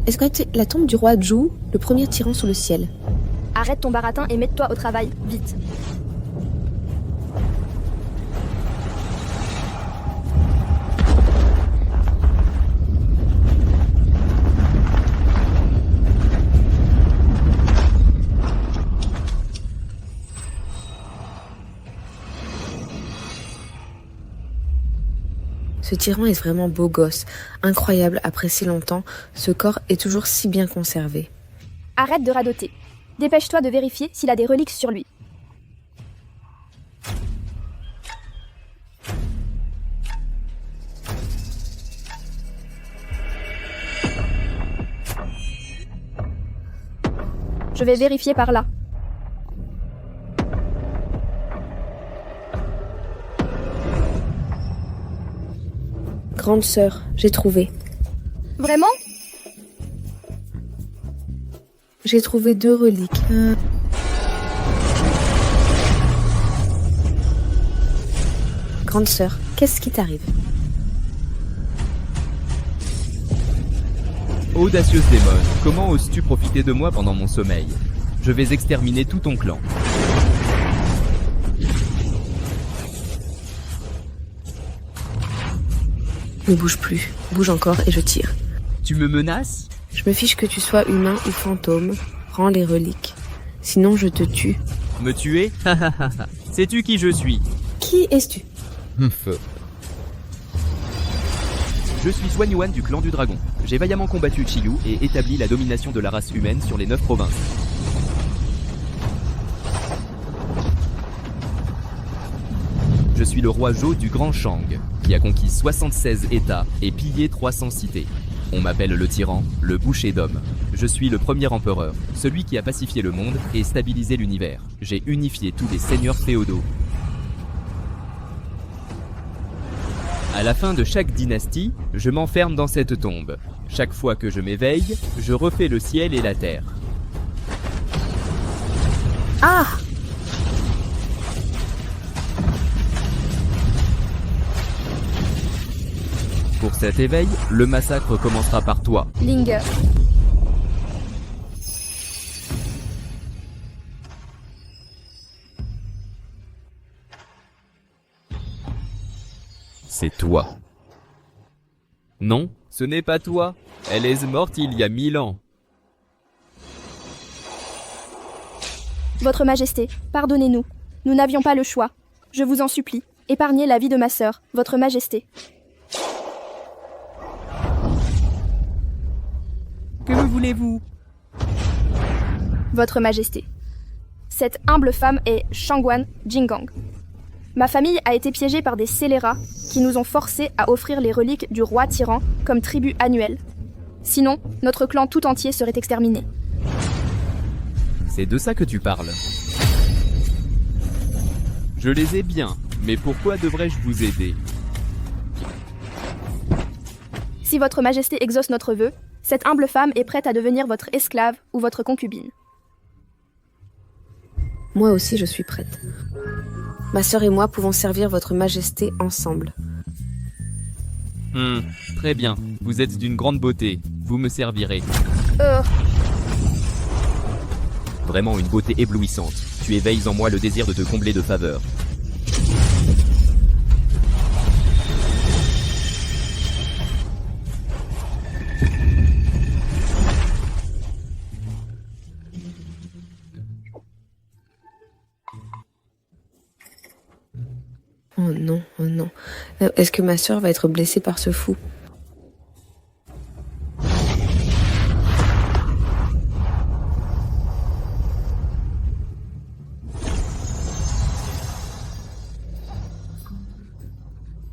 Escalade la tombe du roi Zhou, le premier tyran sous le ciel. Arrête ton baratin et mets-toi au travail, vite. Ce tyran est vraiment beau gosse, incroyable après si longtemps, ce corps est toujours si bien conservé. Arrête de radoter. Dépêche-toi de vérifier s'il a des reliques sur lui. Je vais vérifier par là. Grande sœur, j'ai trouvé. Vraiment ? J'ai trouvé 2 reliques. Grande sœur, qu'est-ce qui t'arrive? Audacieuse démone, comment oses-tu profiter de moi pendant mon sommeil? Je vais exterminer tout ton clan. Ne bouge plus, bouge encore et je tire. Tu me menaces? Je me fiche que tu sois humain ou fantôme, rends les reliques. Sinon je te tue. Me tuer? Sais-tu qui je suis? Qui es-tu? Je suis Xuan Yuan du clan du dragon. J'ai vaillamment combattu Chiyu et établi la domination de la race humaine sur les 9 provinces. Je suis le roi Zhou du Grand Shang, qui a conquis 76 États et pillé 300 cités. On m'appelle le tyran, le boucher d'hommes. Je suis le premier empereur, celui qui a pacifié le monde et stabilisé l'univers. J'ai unifié tous les seigneurs féodaux. À la fin de chaque dynastie, je m'enferme dans cette tombe. Chaque fois que je m'éveille, je refais le ciel et la terre. Ah! Pour cet éveil, le massacre commencera par toi. Linger. C'est toi. Non, ce n'est pas toi. Elle est morte il y a 1000 ans. Votre Majesté, pardonnez-nous. Nous n'avions pas le choix. Je vous en supplie, épargnez la vie de ma sœur, Votre Majesté. Que me voulez-vous? Votre Majesté. Cette humble femme est Shangguan Jingang. Ma famille a été piégée par des scélérats qui nous ont forcés à offrir les reliques du roi tyran comme tribut annuel. Sinon, notre clan tout entier serait exterminé. C'est de ça que tu parles. Je les ai bien, mais pourquoi devrais-je vous aider? Si Votre Majesté exauce notre vœu, cette humble femme est prête à devenir votre esclave ou votre concubine. Moi aussi je suis prête. Ma sœur et moi pouvons servir Votre Majesté ensemble. Très bien. Vous êtes d'une grande beauté. Vous me servirez. Vraiment une beauté éblouissante. Tu éveilles en moi le désir de te combler de faveurs. Oh non, oh non. Est-ce que ma sœur va être blessée par ce fou?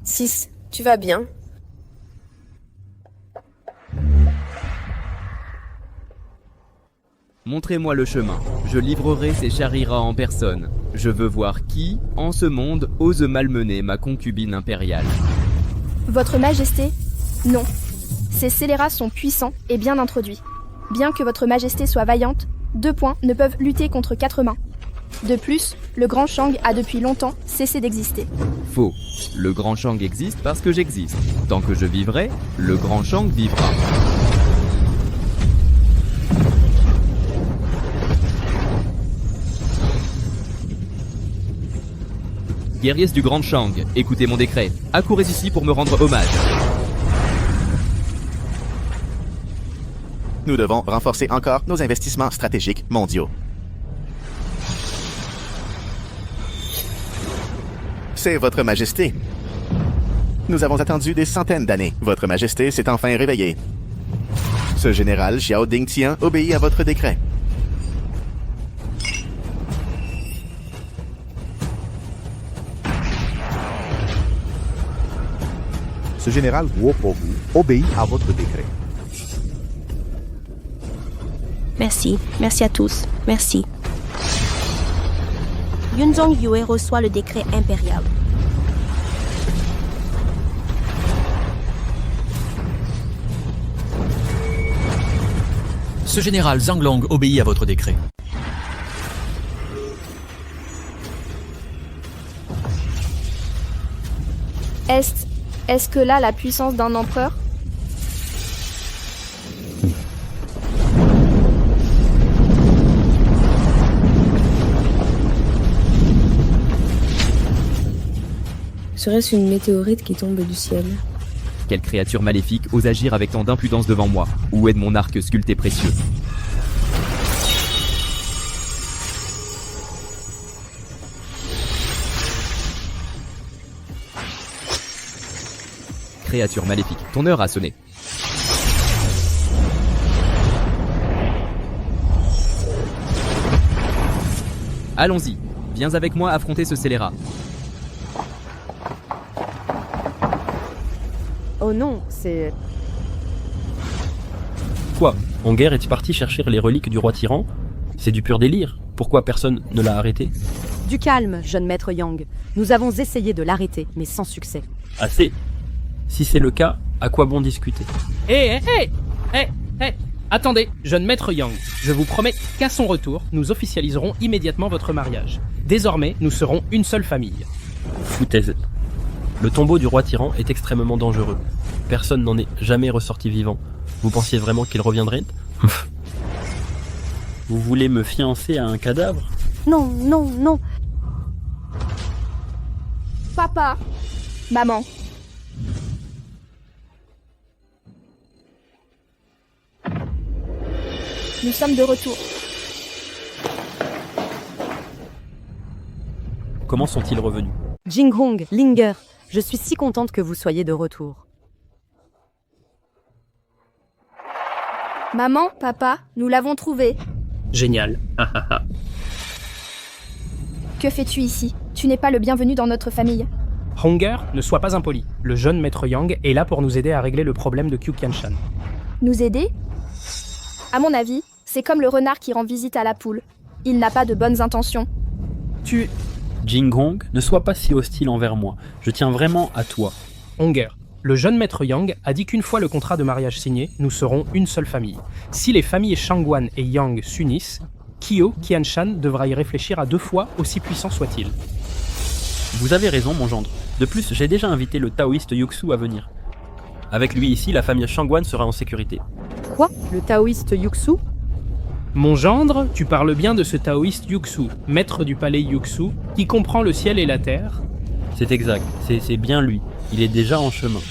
Six, tu vas bien? Montrez-moi le chemin. Je livrerai ces chariras en personne. Je veux voir qui, en ce monde, ose malmener ma concubine impériale. Votre Majesté, non. Ces scélérats sont puissants et bien introduits. Bien que Votre Majesté soit vaillante, 2 poings ne peuvent lutter contre 4 mains. De plus, le Grand Shang a depuis longtemps cessé d'exister. Faux. Le Grand Shang existe parce que j'existe. Tant que je vivrai, le Grand Shang vivra. Guerriers du Grand Shang, écoutez mon décret. Accourez ici pour me rendre hommage. Nous devons renforcer encore nos investissements stratégiques mondiaux. C'est Votre Majesté. Nous avons attendu des centaines d'années. Votre Majesté s'est enfin réveillée. Ce général Xiao Dingtian obéit à votre décret. Ce général Guo Pogu obéit à votre décret. Merci. Merci à tous. Merci. Yunzong Yue reçoit le décret impérial. Ce général Zhang Long obéit à votre décret. Est-ce que là la puissance d'un empereur? Serait-ce une météorite qui tombe du ciel? Quelle créature maléfique ose agir avec tant d'impudence devant moi? Où est mon arc sculpté précieux? Créature maléfique, ton heure a sonné. Allons-y, viens avec moi affronter ce scélérat. Oh non, c'est... Quoi? Honger est parti chercher les reliques du roi tyran? C'est du pur délire. Pourquoi personne ne l'a arrêté? Du calme, jeune maître Yang. Nous avons essayé de l'arrêter, mais sans succès. Assez. Si c'est le cas, à quoi bon discuter? Hé, attendez, jeune maître Yang, je vous promets qu'à son retour, nous officialiserons immédiatement votre mariage. Désormais, nous serons une seule famille. Foutaise. Le tombeau du roi tyran est extrêmement dangereux. Personne n'en est jamais ressorti vivant. Vous pensiez vraiment qu'il reviendrait? Vous voulez me fiancer à un cadavre? Non, non, non. Papa, maman. Nous sommes de retour. Comment sont-ils revenus? Jinghong, Linger, je suis si contente que vous soyez de retour. Maman, papa, nous l'avons trouvé. Génial. Que fais-tu ici? Tu n'es pas le bienvenu dans notre famille. Honger, ne sois pas impoli. Le jeune maître Yang est là pour nous aider à régler le problème de Qiu Qianshan. Nous aider? À mon avis, c'est comme le renard qui rend visite à la poule. Il n'a pas de bonnes intentions. Jinghong, ne sois pas si hostile envers moi. Je tiens vraiment à toi. Honger, le jeune maître Yang a dit qu'une fois le contrat de mariage signé, nous serons une seule famille. Si les familles Shangguan et Yang s'unissent, Qiu Qianshan devra y réfléchir à 2 fois, aussi puissant soit-il. Vous avez raison, mon gendre. De plus, j'ai déjà invité le taoïste Yuxu à venir. Avec lui ici, la famille Shangguan sera en sécurité. Quoi? Le taoïste Yuxu? Mon gendre, tu parles bien de ce taoïste Yuxu, maître du palais Yuxu, qui comprend le ciel et la terre. C'est exact, c'est bien lui. Il est déjà en chemin.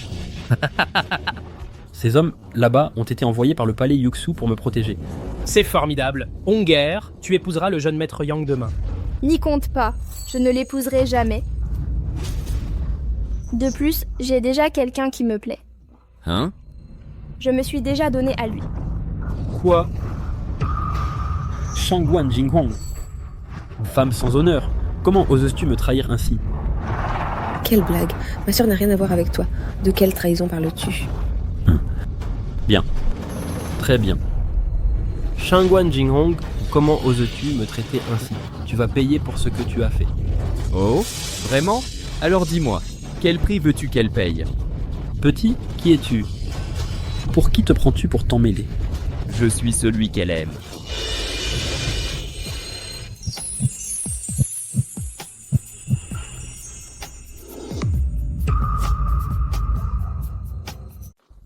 Ces hommes, là-bas, ont été envoyés par le palais Yuxu pour me protéger. C'est formidable. Honger, tu épouseras le jeune maître Yang demain. N'y compte pas, je ne l'épouserai jamais. De plus, j'ai déjà quelqu'un qui me plaît. Hein? Je me suis déjà donné à lui. Quoi? Shangguan Jinghong. Femme sans honneur. Comment oses-tu me trahir ainsi? Quelle blague. Ma sœur n'a rien à voir avec toi. De quelle trahison parles-tu? Bien. Très bien. Shangguan Jinghong, comment oses-tu me traiter ainsi? Tu vas payer pour ce que tu as fait. Oh? Vraiment? Alors dis-moi, quel prix veux-tu qu'elle paye? Petit, qui es-tu? Pour qui te prends-tu pour t'en mêler? Je suis celui qu'elle aime.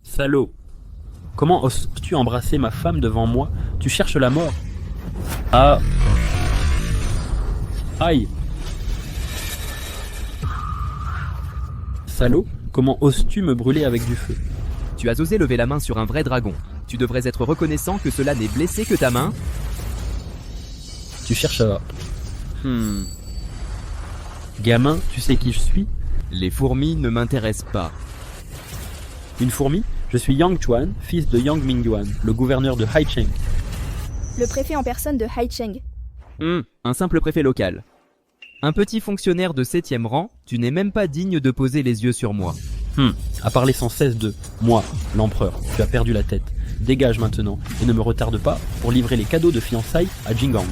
Salaud! Comment oses-tu embrasser ma femme devant moi? Tu cherches la mort? Ah! Aïe! Salaud, comment oses-tu me brûler avec du feu? Tu as osé lever la main sur un vrai dragon. Tu devrais être reconnaissant que cela n'ait blessé que ta main. Tu cherches à... Gamin, tu sais qui je suis? Les fourmis ne m'intéressent pas. Une fourmi? Je suis Yang Chuan, fils de Yang Mingyuan, le gouverneur de Haicheng. Le préfet en personne de Haicheng. Un simple préfet local. Un petit fonctionnaire de 7e rang, tu n'es même pas digne de poser les yeux sur moi. À parler sans cesse de moi, l'empereur, tu as perdu la tête. Dégage maintenant et ne me retarde pas pour livrer les cadeaux de fiançailles à Jingang.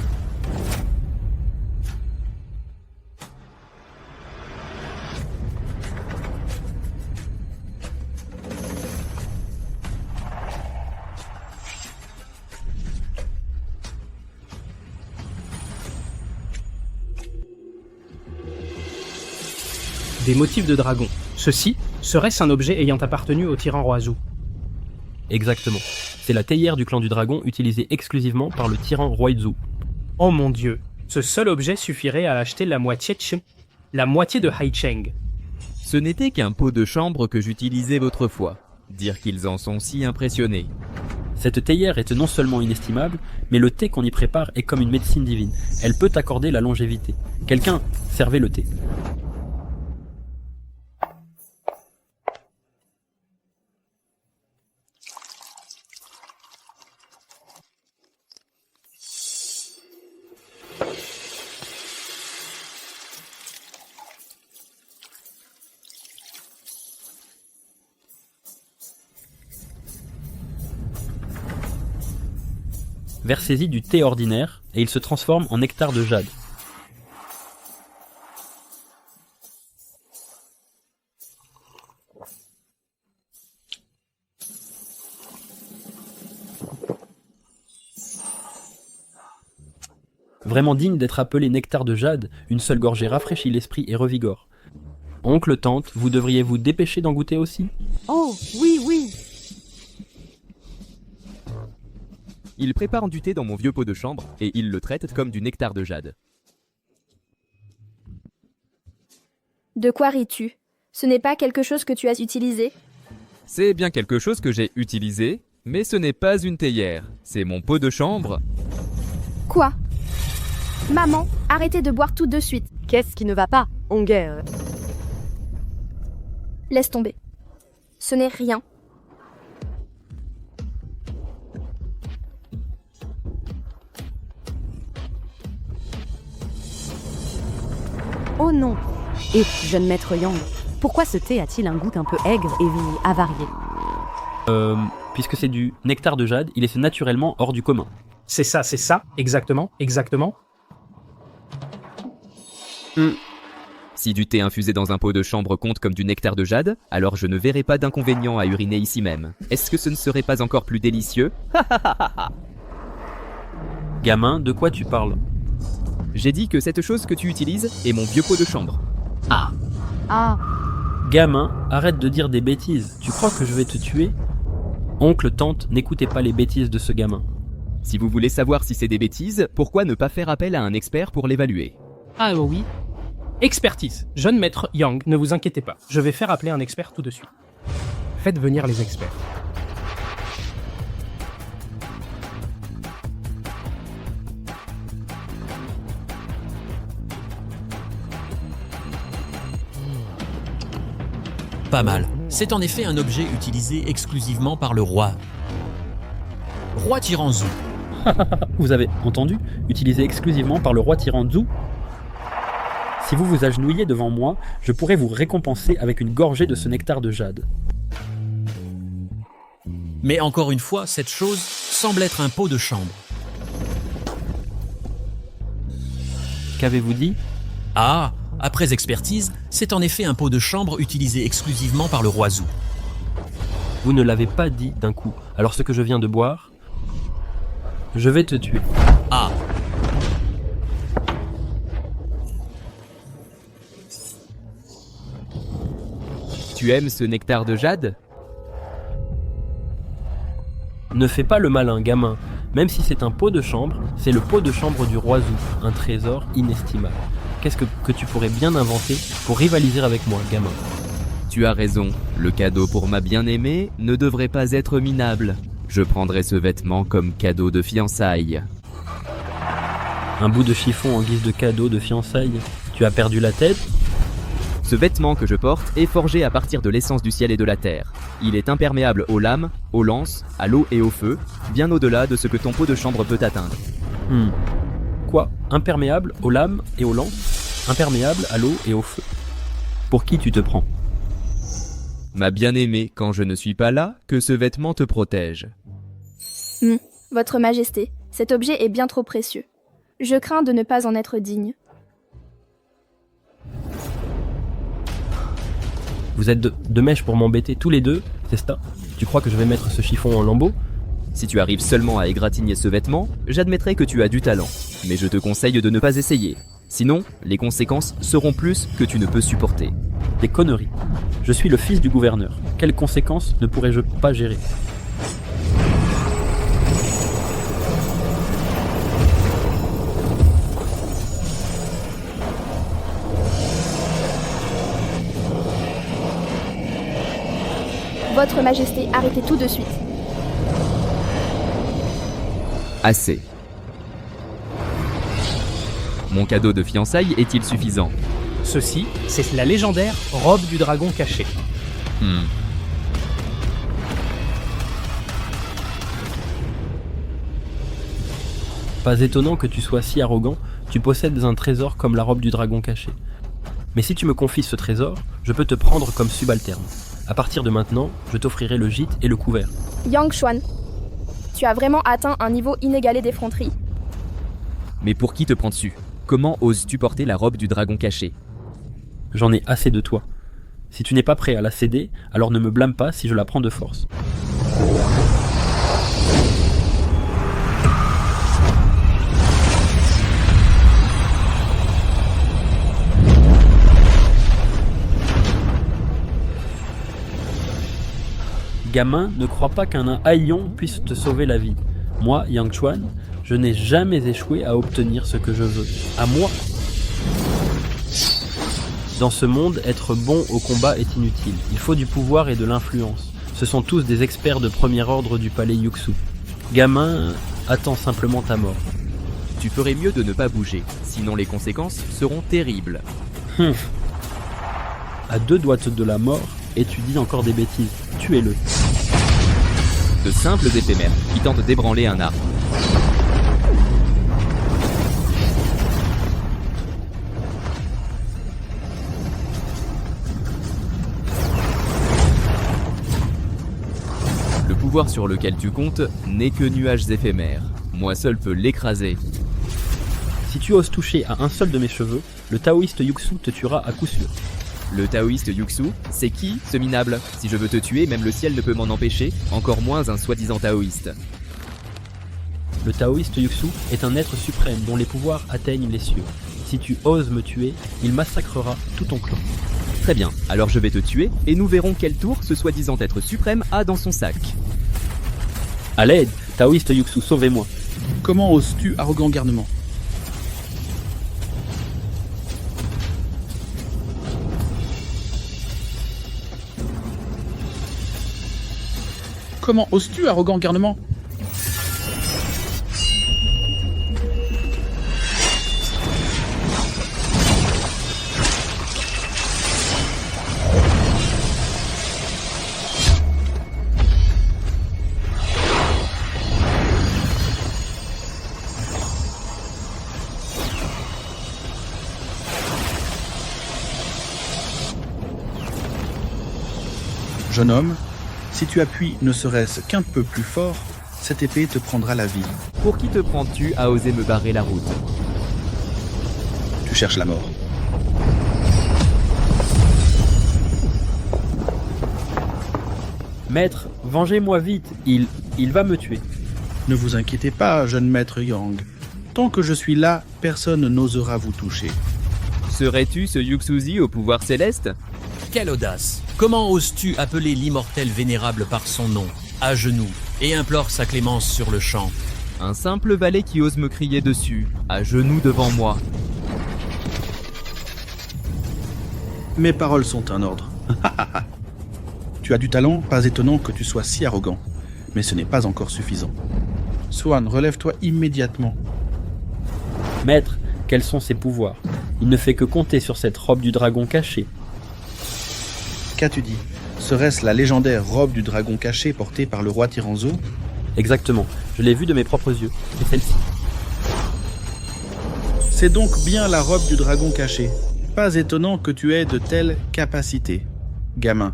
Des motifs de dragon. Ceci, serait-ce un objet ayant appartenu au tyran roi Zhou? Exactement. C'est la théière du clan du dragon utilisée exclusivement par le tyran roi Zhou. Oh mon dieu, ce seul objet suffirait à acheter la moitié de Haicheng. Ce n'était qu'un pot de chambre que j'utilisais autrefois. Dire qu'ils en sont si impressionnés. Cette théière est non seulement inestimable, mais le thé qu'on y prépare est comme une médecine divine. Elle peut accorder la longévité. Quelqu'un, servez le thé. Versez-y du thé ordinaire et il se transforme en nectar de jade. Vraiment digne d'être appelé nectar de jade, une seule gorgée rafraîchit l'esprit et revigore. Oncle, tante, vous devriez vous dépêcher d'en goûter aussi? Oh, oui, oui. Il prépare du thé dans mon vieux pot de chambre et il le traite comme du nectar de jade. De quoi ris-tu? Ce n'est pas quelque chose que tu as utilisé? C'est bien quelque chose que j'ai utilisé, mais ce n'est pas une théière. C'est mon pot de chambre. Quoi? Maman, arrêtez de boire tout de suite. Qu'est-ce qui ne va pas, Onger? Laisse tomber. Ce n'est rien. Oh non. Et, jeune maître Yang, pourquoi ce thé a-t-il un goût un peu aigre et avarié? Puisque c'est du nectar de jade, il est naturellement hors du commun. C'est ça, exactement. Si du thé infusé dans un pot de chambre compte comme du nectar de jade, alors je ne verrai pas d'inconvénient à uriner ici même. Est-ce que ce ne serait pas encore plus délicieux? Gamin, de quoi tu parles? J'ai dit que cette chose que tu utilises est mon vieux pot de chambre. Ah. Gamin, arrête de dire des bêtises. Tu crois que je vais te tuer? Oncle, tante, n'écoutez pas les bêtises de ce gamin. Si vous voulez savoir si c'est des bêtises, pourquoi ne pas faire appel à un expert pour l'évaluer? Ah oui. Expertise. Jeune maître Yang, ne vous inquiétez pas. Je vais faire appeler un expert tout de suite. Faites venir les experts. Pas mal. C'est en effet un objet utilisé exclusivement par le roi. Roi tyran Zhou. Vous avez entendu? Utilisé exclusivement par le roi tyran Zhou. Si vous vous agenouillez devant moi, je pourrais vous récompenser avec une gorgée de ce nectar de jade. Mais encore une fois, cette chose semble être un pot de chambre. Qu'avez-vous dit? Ah, après expertise, c'est en effet un pot de chambre utilisé exclusivement par le roi Zhou. Vous ne l'avez pas dit d'un coup. Alors ce que je viens de boire, je vais te tuer. Ah. Tu aimes ce nectar de jade? Ne fais pas le malin, gamin. Même si c'est un pot de chambre, c'est le pot de chambre du roi Zhou, un trésor inestimable. Qu'est-ce que tu pourrais bien inventer pour rivaliser avec moi, gamin? Tu as raison, le cadeau pour ma bien-aimée ne devrait pas être minable. Je prendrai ce vêtement comme cadeau de fiançailles. Un bout de chiffon en guise de cadeau de fiançailles. Tu as perdu la tête? Ce vêtement que je porte est forgé à partir de l'essence du ciel et de la terre. Il est imperméable aux lames, aux lances, à l'eau et au feu, bien au-delà de ce que ton pot de chambre peut atteindre. Quoi? Imperméable aux lames et aux lances? Imperméable à l'eau et au feu? Pour qui tu te prends? Ma bien-aimée, quand je ne suis pas là, que ce vêtement te protège. Votre Majesté, cet objet est bien trop précieux. Je crains de ne pas en être digne. Vous êtes de mèche pour m'embêter tous les deux, c'est ça? Tu crois que je vais mettre ce chiffon en lambeaux? Si tu arrives seulement à égratigner ce vêtement, j'admettrai que tu as du talent. Mais je te conseille de ne pas essayer. Sinon, les conséquences seront plus que tu ne peux supporter. Des conneries. Je suis le fils du gouverneur. Quelles conséquences ne pourrais-je pas gérer? Votre Majesté, arrêtez tout de suite. Assez. Mon cadeau de fiançailles est-il suffisant? Ceci, c'est la légendaire robe du dragon caché. Pas étonnant que tu sois si arrogant, tu possèdes un trésor comme la robe du dragon caché. Mais si tu me confies ce trésor, je peux te prendre comme subalterne. À partir de maintenant, je t'offrirai le gîte et le couvert. Yang Xuan, tu as vraiment atteint un niveau inégalé d'effronterie. Mais pour qui te prends dessus? Comment oses-tu porter la robe du dragon caché? J'en ai assez de toi. Si tu n'es pas prêt à la céder, alors ne me blâme pas si je la prends de force. Gamin, ne crois pas qu'un haillon puisse te sauver la vie. Moi, Yang Xuan, je n'ai jamais échoué à obtenir ce que je veux. À moi. Dans ce monde, être bon au combat est inutile. Il faut du pouvoir et de l'influence. Ce sont tous des experts de premier ordre du palais Yuxu. Gamin, attends simplement ta mort. Tu ferais mieux de ne pas bouger, sinon les conséquences seront terribles. À 2 doigts de la mort, et tu dis encore des bêtises. Tuez-le. De simples éphémères qui tentent d'ébranler un arbre. Le pouvoir sur lequel tu comptes n'est que nuages éphémères. Moi seul peux l'écraser. Si tu oses toucher à un seul de mes cheveux, le taoïste Yuxu te tuera à coup sûr. Le taoïste Yuxu, c'est qui, ce minable? Si je veux te tuer, même le ciel ne peut m'en empêcher, encore moins un soi-disant taoïste. Le taoïste Yuxu est un être suprême dont les pouvoirs atteignent les cieux. Si tu oses me tuer, il massacrera tout ton clan. Très bien, alors je vais te tuer, et nous verrons quel tour ce soi-disant être suprême a dans son sac. À l'aide, taoïste Yuxu, sauvez-moi. Comment oses-tu, arrogant garnement? Comment oses-tu, arrogant garnement? Jeune homme, si tu appuies ne serait-ce qu'un peu plus fort, cette épée te prendra la vie. Pour qui te prends-tu à oser me barrer la route? Tu cherches la mort. Maître, vengez-moi vite, il va me tuer. Ne vous inquiétez pas, jeune maître Yang. Tant que je suis là, personne n'osera vous toucher. Serais-tu ce Yuxuzi au pouvoir céleste? Quelle audace! Comment oses-tu appeler l'immortel vénérable par son nom, à genoux, et implore sa clémence sur le champ? Un simple valet qui ose me crier dessus, à genoux devant moi. Mes paroles sont un ordre. Tu as du talent, pas étonnant que tu sois si arrogant. Mais ce n'est pas encore suffisant. Swan, relève-toi immédiatement. Maître, quels sont ses pouvoirs? Il ne fait que compter sur cette robe du dragon cachée. Qu'as-tu dit? Serait-ce la légendaire robe du dragon caché portée par le roi Tyranzo? Exactement, je l'ai vue de mes propres yeux. C'est celle-ci. C'est donc bien la robe du dragon caché. Pas étonnant que tu aies de telles capacités. Gamin,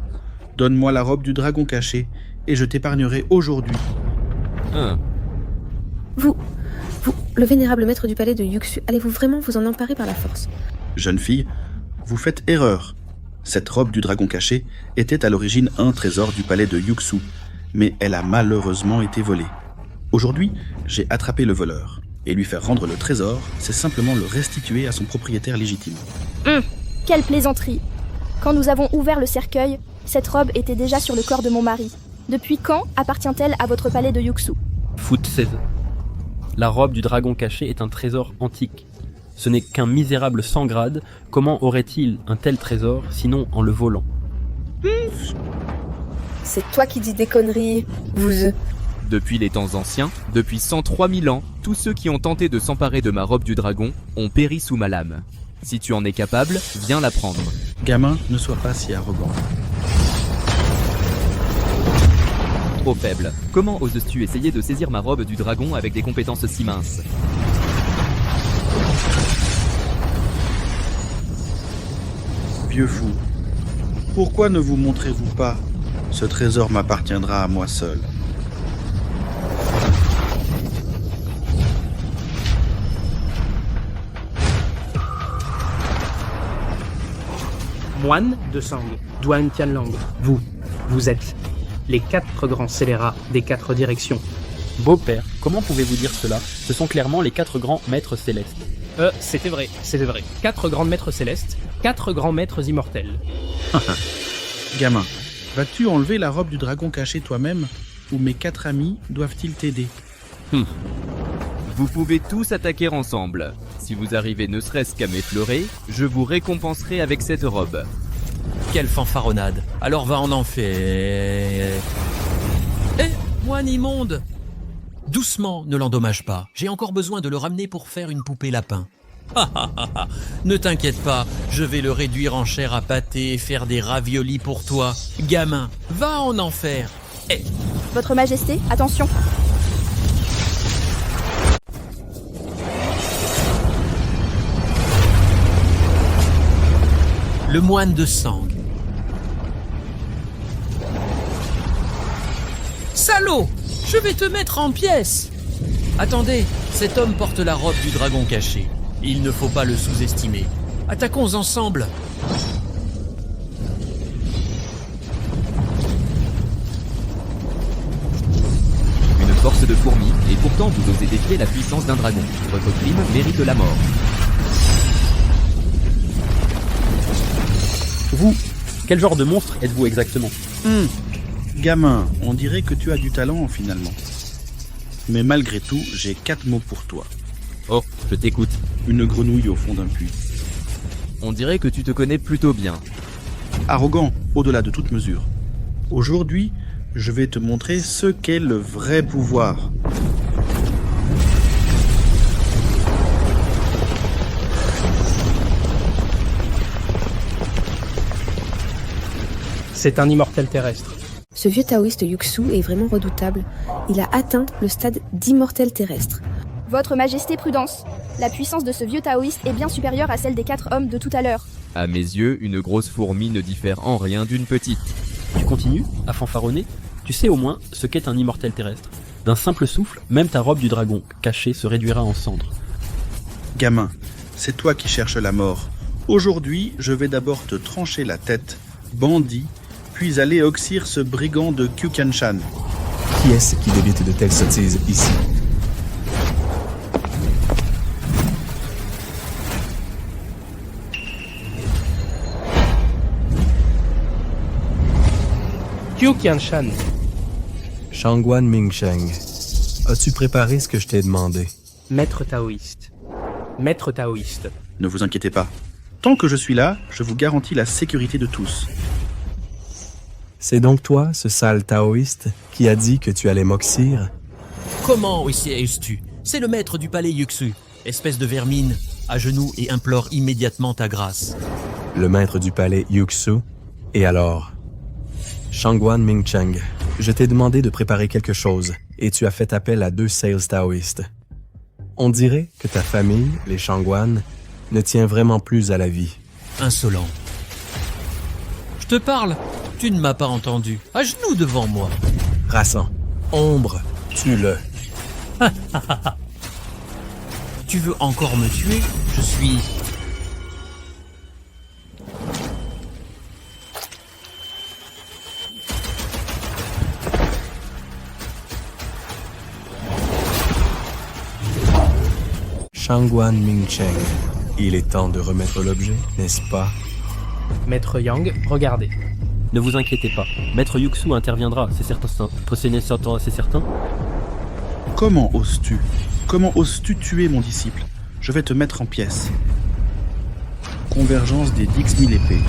donne-moi la robe du dragon caché et je t'épargnerai aujourd'hui. Vous, le vénérable maître du palais de Yuxu, allez-vous vraiment vous en emparer par la force? Jeune fille, vous faites erreur. Cette robe du dragon caché était à l'origine un trésor du palais de Yuxu, mais elle a malheureusement été volée. Aujourd'hui, j'ai attrapé le voleur. Et lui faire rendre le trésor, c'est simplement le restituer à son propriétaire légitime. Quelle plaisanterie! Quand nous avons ouvert le cercueil, cette robe était déjà sur le corps de mon mari. Depuis quand appartient-elle à votre palais de Yuxu? Foot 16. La robe du dragon caché est un trésor antique. Ce n'est qu'un misérable sans grade. Comment aurait-il un tel trésor, sinon en le volant? C'est toi qui dis des conneries, vous. Depuis les temps anciens, depuis 103 000 ans, tous ceux qui ont tenté de s'emparer de ma robe du dragon ont péri sous ma lame. Si tu en es capable, viens la prendre. Gamin, ne sois pas si arrogant. Trop faible. Comment oses-tu essayer de saisir ma robe du dragon avec des compétences si minces? Vieux fou, pourquoi ne vous montrez-vous pas? Ce trésor m'appartiendra à moi seul. Moine de Sang, Duan Tianlang, vous êtes les 4 grands scélérats des 4 directions. Beau-père, comment pouvez-vous dire cela? Ce sont clairement les 4 grands maîtres célestes. C'était vrai. 4 grands maîtres célestes, 4 grands maîtres immortels. Gamin, vas-tu enlever la robe du dragon caché toi-même, ou mes 4 amis doivent-ils t'aider? Vous pouvez tous attaquer ensemble. Si vous arrivez ne serait-ce qu'à m'effleurer, je vous récompenserai avec cette robe. Quelle fanfaronnade. Alors va en enfer. Moine immonde! Doucement, ne l'endommage pas. J'ai encore besoin de le ramener pour faire une poupée lapin. Ne t'inquiète pas, je vais le réduire en chair à pâté et faire des raviolis pour toi. Gamin, va en enfer. Votre Majesté, attention! Le moine de Sang. Salaud! Je vais te mettre en pièces! Attendez, cet homme porte la robe du dragon caché. Il ne faut pas le sous-estimer. Attaquons ensemble! Une force de fourmi, et pourtant vous osez défier la puissance d'un dragon. Votre crime mérite la mort. Vous, quel genre de monstre êtes-vous exactement? Gamin, on dirait que tu as du talent finalement. Mais malgré tout, j'ai 4 mots pour toi. Oh, je t'écoute. Une grenouille au fond d'un puits. On dirait que tu te connais plutôt bien. Arrogant, au-delà de toute mesure. Aujourd'hui, je vais te montrer ce qu'est le vrai pouvoir. C'est un immortel terrestre. Ce vieux taoïste Yuxu est vraiment redoutable. Il a atteint le stade d'immortel terrestre. Votre Majesté, prudence! La puissance de ce vieux taoïste est bien supérieure à celle des 4 hommes de tout à l'heure. À mes yeux, une grosse fourmi ne diffère en rien d'une petite. Tu continues à fanfaronner? Tu sais au moins ce qu'est un immortel terrestre. D'un simple souffle, même ta robe du dragon cachée se réduira en cendres. Gamin, c'est toi qui cherches la mort. Aujourd'hui, je vais d'abord te trancher la tête, bandit, puis aller oxyre ce brigand de Kyukanshan. Qui est-ce qui débite de telles sottises ici? Kyukanshan. Shangguan Mingsheng. As-tu préparé ce que je t'ai demandé? Maître taoïste. Maître taoïste. Ne vous inquiétez pas. Tant que je suis là, je vous garantis la sécurité de tous. C'est donc toi, ce sale taoïste, qui a dit que tu allais m'oxyre? Comment essaierais-tu? C'est le maître du palais Yuxu, espèce de vermine, à genoux et implore immédiatement ta grâce. Le maître du palais Yuxu? Et alors? Shangguan Mingcheng, je t'ai demandé de préparer quelque chose, et tu as fait appel à 2 sales taoïstes. On dirait que ta famille, les Shangguan, ne tient vraiment plus à la vie. Insolent. Je te parle, tu ne m'as pas entendu. À genoux devant moi. Rassan, Ombre, tue-le. Tu veux encore me tuer? Je suis... Shangguan Mingcheng, il est temps de remettre l'objet, n'est-ce pas? Maître Yang, regardez. Ne vous inquiétez pas, Maître Yuxu interviendra, c'est certain. C'est certain. Comment oses-tu? Comment oses-tu tuer mon disciple? Je vais te mettre en pièces. Convergence des 10 000 épées.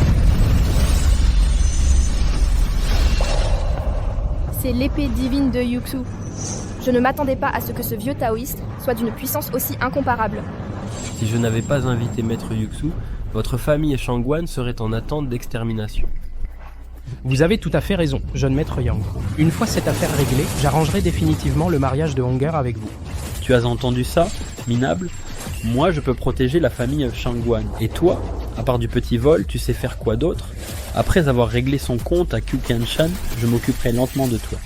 C'est l'épée divine de Yuxu. Je ne m'attendais pas à ce que ce vieux taoïste soit d'une puissance aussi incomparable. Si je n'avais pas invité Maître Yuxu, votre famille et Shangguan seraient en attente d'extermination. Vous avez tout à fait raison, jeune maître Yang. Une fois cette affaire réglée, j'arrangerai définitivement le mariage de Honger avec vous. Tu as entendu ça, minable? Moi, je peux protéger la famille Shangguan. Et toi, à part du petit vol, tu sais faire quoi d'autre? Après avoir réglé son compte à Qianshan, je m'occuperai lentement de toi.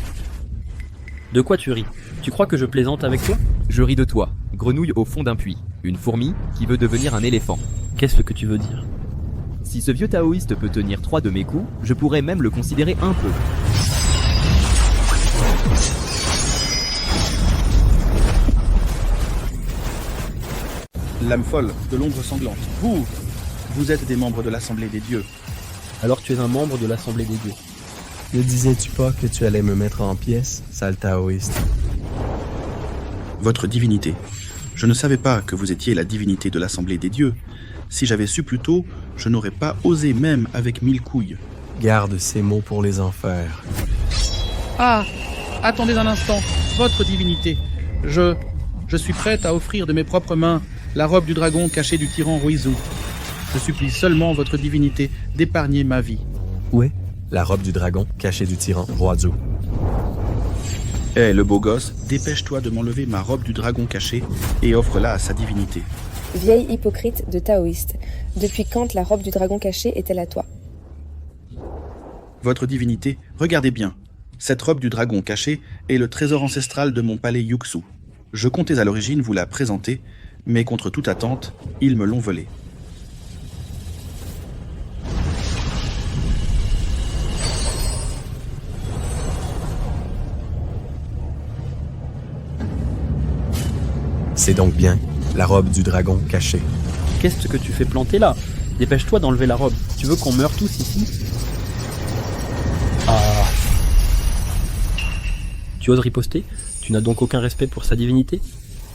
De quoi tu ris? Tu crois que je plaisante avec toi? Je ris de toi, grenouille au fond d'un puits, une fourmi qui veut devenir un éléphant. Qu'est-ce que tu veux dire? Si ce vieux taoïste peut tenir 3 de mes coups, je pourrais même le considérer un peu. L'âme folle de l'ombre sanglante. Vous êtes des membres de l'Assemblée des dieux. Alors tu es un membre de l'Assemblée des dieux. Ne disais-tu pas que tu allais me mettre en pièces, sale taoïste? Votre divinité. Je ne savais pas que vous étiez la divinité de l'Assemblée des dieux. Si j'avais su plus tôt, je n'aurais pas osé même avec 1000 couilles. Garde ces mots pour les enfers. Ah, attendez un instant, votre divinité. Je suis prête à offrir de mes propres mains la robe du dragon cachée du tyran Ruizu. Je supplie seulement votre divinité d'épargner ma vie. Où est la robe du dragon cachée du tyran Ruizu? Eh, le beau gosse, dépêche-toi de m'enlever ma robe du dragon cachée et offre-la à sa divinité. Vieille hypocrite de taoïste, depuis quand la robe du dragon caché est-elle à toi? Votre divinité, regardez bien. Cette robe du dragon caché est le trésor ancestral de mon palais Yuxu. Je comptais à l'origine vous la présenter, mais contre toute attente, ils me l'ont volée. C'est donc bien la robe du dragon cachée. Qu'est-ce que tu fais planter là? Dépêche-toi d'enlever la robe. Tu veux qu'on meure tous ici? Ah. Tu oses riposter? Tu n'as donc aucun respect pour sa divinité?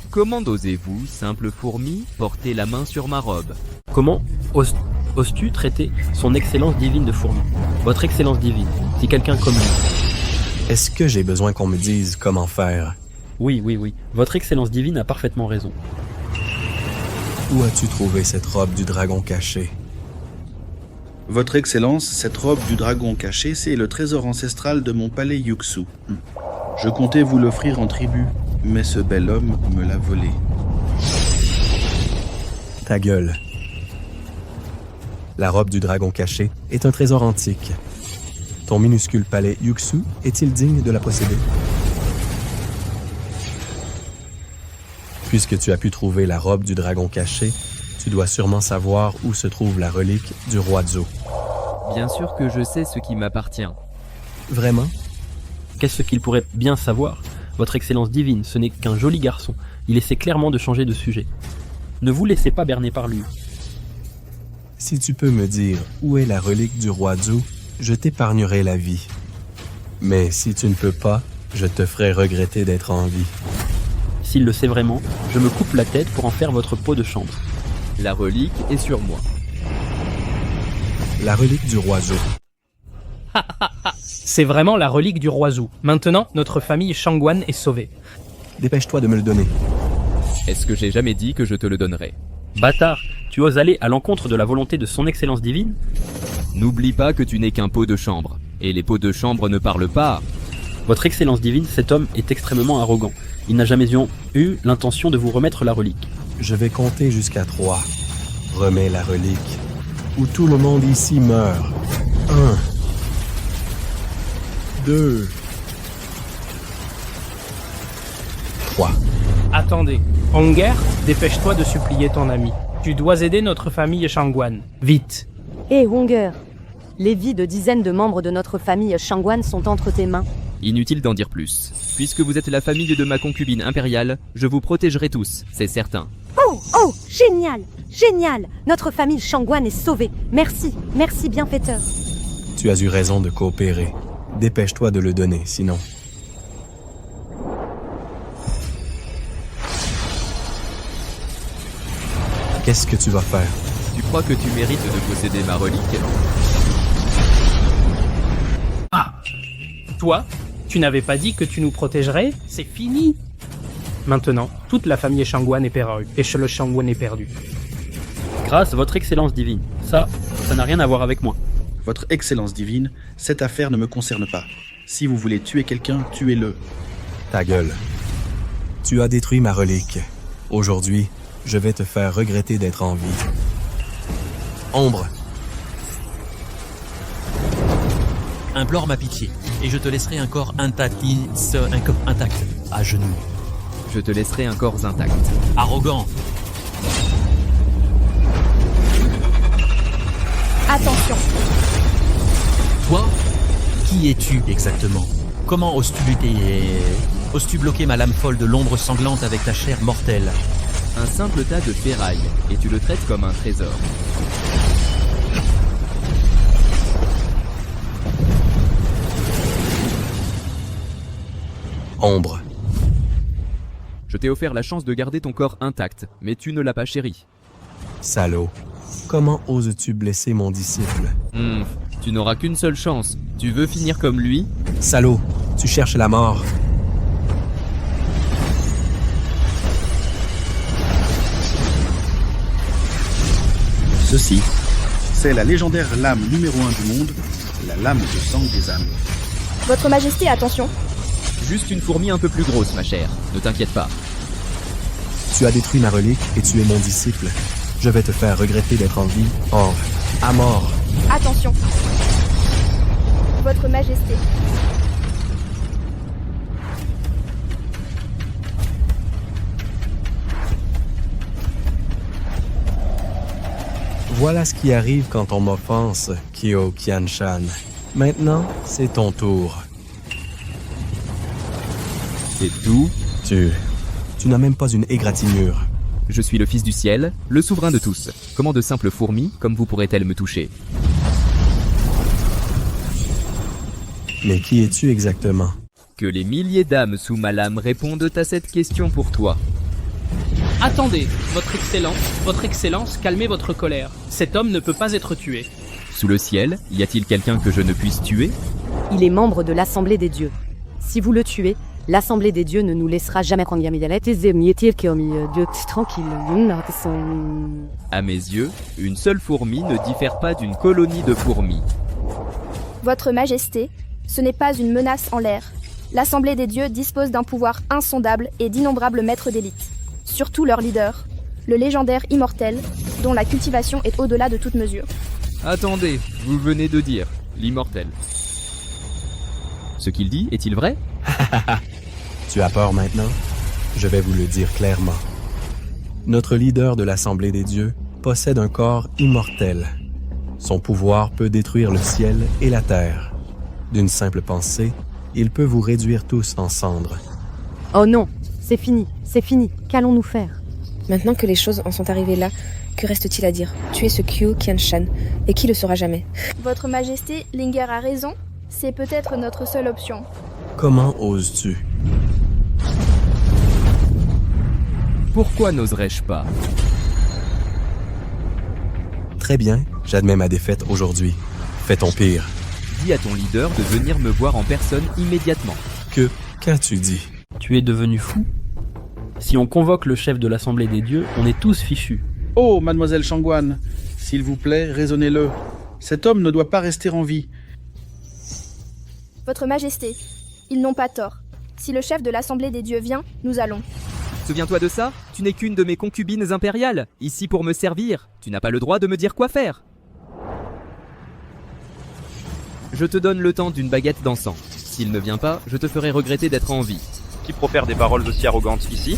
Comment osez-vous, simple fourmi, porter la main sur ma robe? Comment oses-tu traiter son excellence divine de fourmi? Votre excellence divine, si quelqu'un comme lui. Est-ce que j'ai besoin qu'on me dise comment faire? Oui. Votre excellence divine a parfaitement raison. Où as-tu trouvé cette robe du dragon caché? Votre Excellence, cette robe du dragon caché, c'est le trésor ancestral de mon palais Yuxu. Je comptais vous l'offrir en tribut, mais ce bel homme me l'a volé. Ta gueule. La robe du dragon caché est un trésor antique. Ton minuscule palais Yuxu est-il digne de la posséder? Puisque tu as pu trouver la robe du dragon caché, tu dois sûrement savoir où se trouve la relique du roi Zhou. Bien sûr que je sais ce qui m'appartient. Vraiment? Qu'est-ce qu'il pourrait bien savoir? Votre excellence divine, ce n'est qu'un joli garçon. Il essaie clairement de changer de sujet. Ne vous laissez pas berner par lui. Si tu peux me dire où est la relique du roi Zhou, je t'épargnerai la vie. Mais si tu ne peux pas, je te ferai regretter d'être en vie. S'il le sait vraiment, je me coupe la tête pour en faire votre peau de chambre. La relique est sur moi. La relique du roi Zhou. C'est vraiment la relique du roi Zhou. Maintenant, notre famille Shangguan est sauvée. Dépêche-toi de me le donner. Est-ce que j'ai jamais dit que je te le donnerais? Bâtard, tu oses aller à l'encontre de la volonté de son excellence divine? N'oublie pas que tu n'es qu'un pot de chambre. Et les pots de chambre ne parlent pas. Votre excellence divine, cet homme est extrêmement arrogant. Il n'a jamais eu l'intention de vous remettre la relique. Je vais compter jusqu'à 3. Remets la relique. Ou tout le monde ici meurt. 1. 2. 3. Attendez. Honger, dépêche-toi de supplier ton ami. Tu dois aider notre famille Shangguan. Vite. Hé, Wonger, les vies de dizaines de membres de notre famille Shangguan sont entre tes mains. Inutile d'en dire plus. Puisque vous êtes la famille de ma concubine impériale, je vous protégerai tous, c'est certain. Oh, génial, génial. Notre famille Shangguan est sauvée. Merci, merci bienfaiteur. Tu as eu raison de coopérer. Dépêche-toi de le donner, sinon... Qu'est-ce que tu vas faire? Tu crois que tu mérites de posséder ma relique? Ah! Toi, tu n'avais pas dit que tu nous protégerais? C'est fini! Maintenant, toute la famille Shangguan est perdue, et le Shangguan est perdu. Grâce votre excellence divine. Ça n'a rien à voir avec moi. Votre excellence divine, cette affaire ne me concerne pas. Si vous voulez tuer quelqu'un, tuez-le. Ta gueule. Tu as détruit ma relique. Aujourd'hui, je vais te faire regretter d'être en vie. Ombre. Implore ma pitié, et je te laisserai un corps intact, à genoux. Je te laisserai un corps intact. Arrogant. Attention. Toi, qui es-tu exactement? Comment oses-tu bloquer ma lame folle de l'ombre sanglante avec ta chair mortelle? Un simple tas de ferraille, et tu le traites comme un trésor. Ombre. Je t'ai offert la chance de garder ton corps intact, mais tu ne l'as pas chéri. Salaud. Comment oses-tu blesser mon disciple? Tu n'auras qu'une seule chance. Tu veux finir comme lui? Salaud, tu cherches la mort. Ceci, c'est la légendaire lame numéro 1 du monde, la lame de sang des âmes. Votre Majesté, attention. Juste une fourmi un peu plus grosse, ma chère. Ne t'inquiète pas. Tu as détruit ma relique et tu es mon disciple. Je vais te faire regretter d'être en vie. Or, à mort. Attention. Votre Majesté. Voilà ce qui arrive quand on m'offense, Kyo Qianshan. Maintenant, c'est ton tour. C'est tout? Tu n'as même pas une égratignure. Je suis le fils du ciel, le souverain de tous. Comment de simples fourmis, comme vous pourraient-elles me toucher? Mais qui es-tu exactement? Que les milliers d'âmes sous ma lame répondent à cette question pour toi. Attendez, votre excellence, calmez votre colère. Cet homme ne peut pas être tué. Sous le ciel, y a-t-il quelqu'un que je ne puisse tuer? Il est membre de l'Assemblée des dieux. Si vous le tuez, l'Assemblée des dieux ne nous laissera jamais prendre tranquille. À mes yeux, une seule fourmi ne diffère pas d'une colonie de fourmis. Votre Majesté, ce n'est pas une menace en l'air. L'Assemblée des dieux dispose d'un pouvoir insondable et d'innombrables maîtres d'élite. Surtout leur leader, le légendaire immortel, dont la cultivation est au-delà de toute mesure. Attendez, vous venez de dire, l'immortel. Ce qu'il dit, est-il vrai? Tu as peur maintenant? Je vais vous le dire clairement. Notre leader de l'Assemblée des dieux possède un corps immortel. Son pouvoir peut détruire le ciel et la terre. D'une simple pensée, il peut vous réduire tous en cendres. Oh non, c'est fini, qu'allons-nous faire? Maintenant que les choses en sont arrivées là, que reste-t-il à dire? Tuer ce Kyo Qianshan, et qui le saura jamais? Votre Majesté, Linger a raison, c'est peut-être notre seule option. Comment oses-tu? Pourquoi n'oserais-je pas? Très bien, j'admets ma défaite aujourd'hui. Fais ton pire. dit à ton leader de venir me voir en personne immédiatement. Qu'as-tu dit? Tu es devenu fou? Si on convoque le chef de l'Assemblée des dieux, on est tous fichus. Oh, mademoiselle Shangguan, s'il vous plaît, raisonnez-le. Cet homme ne doit pas rester en vie. Votre Majesté, ils n'ont pas tort. Si le chef de l'Assemblée des dieux vient, nous allons. Souviens-toi de ça? Tu n'es qu'une de mes concubines impériales, ici pour me servir. Tu n'as pas le droit de me dire quoi faire. Je te donne le temps d'une baguette d'encens. S'il ne vient pas, je te ferai regretter d'être en vie. Qui profère des paroles aussi arrogantes ici?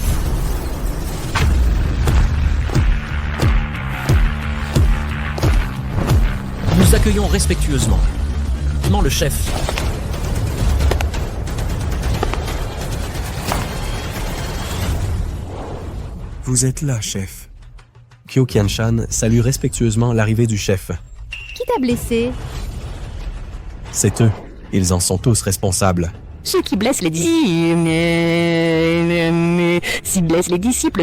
Nous accueillons respectueusement. Vivement le chef. Vous êtes là, chef. Kyo Kian-chan salue respectueusement l'arrivée du chef. Qui t'a blessé? C'est eux. Ils en sont tous responsables. Ceux qui blessent les disciples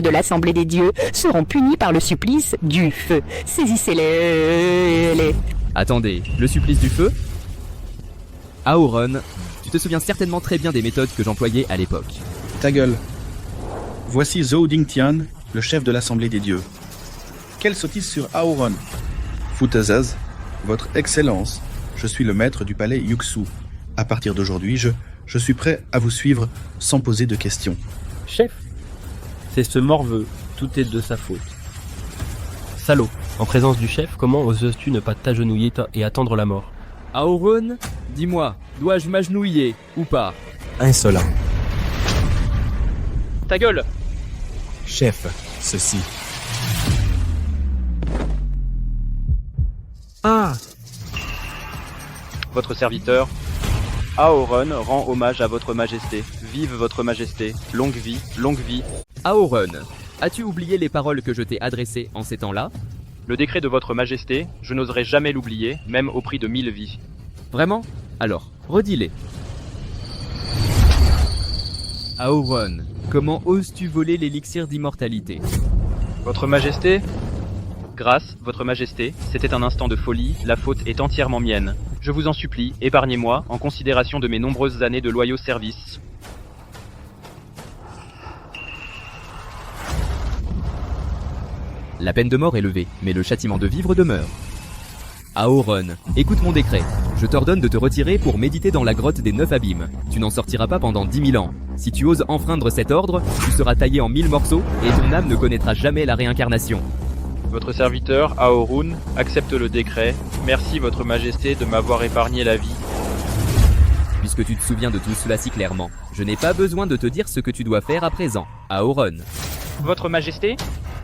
de l'Assemblée des dieux seront punis par le supplice du feu. Saisissez-les. Attendez, le supplice du feu? Aoron, tu te souviens certainement très bien des méthodes que j'employais à l'époque. Ta gueule. Voici Zhou Dingtian, le chef de l'Assemblée des dieux. Quelle sottise sur Aoron. Futazaz, votre Excellence, je suis le maître du palais Yuxu. À partir d'aujourd'hui, je suis prêt à vous suivre sans poser de questions. Chef, c'est ce morveux, tout est de sa faute. Salaud, en présence du chef, comment oses-tu ne pas t'agenouiller et attendre la mort? Aoron, dis-moi, dois-je m'agenouiller ou pas? Insolent. Ta gueule! Chef, ceci. Ah! Votre serviteur, Aoron rend hommage à votre majesté. Vive votre majesté. Longue vie, longue vie. Aoron, as-tu oublié les paroles que je t'ai adressées en ces temps-là? Le décret de votre majesté, je n'oserais jamais l'oublier, même au prix de 1000 vies. Vraiment? Alors, redis-les. Aoron, comment oses-tu voler l'élixir d'immortalité? Votre majesté? Grâce, votre majesté, c'était un instant de folie, la faute est entièrement mienne. Je vous en supplie, épargnez-moi, en considération de mes nombreuses années de loyaux services. La peine de mort est levée, mais le châtiment de vivre demeure. Aoron, écoute mon décret. Je t'ordonne de te retirer pour méditer dans la grotte des 9 abîmes. Tu n'en sortiras pas pendant 10 000 ans. Si tu oses enfreindre cet ordre, tu seras taillé en 1000 morceaux et ton âme ne connaîtra jamais la réincarnation. Votre serviteur, Aorun, accepte le décret. Merci, votre majesté, de m'avoir épargné la vie. Puisque tu te souviens de tout cela si clairement, je n'ai pas besoin de te dire ce que tu dois faire à présent. Aoron. Votre majesté?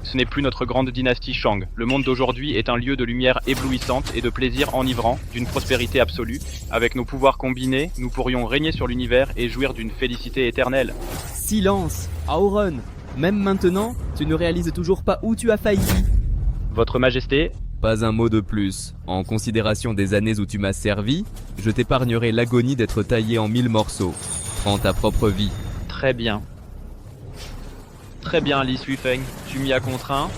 Ce n'est plus notre grande dynastie Shang. Le monde d'aujourd'hui est un lieu de lumière éblouissante et de plaisir enivrant, d'une prospérité absolue. Avec nos pouvoirs combinés, nous pourrions régner sur l'univers et jouir d'une félicité éternelle. Silence, Aoron. Même maintenant, tu ne réalises toujours pas où tu as failli. Votre majesté? Pas un mot de plus. En considération des années où tu m'as servi, je t'épargnerai l'agonie d'être taillé en 1000 morceaux. Prends ta propre vie. Très bien. Très bien, Li Suifeng. Tu m'y as contraint.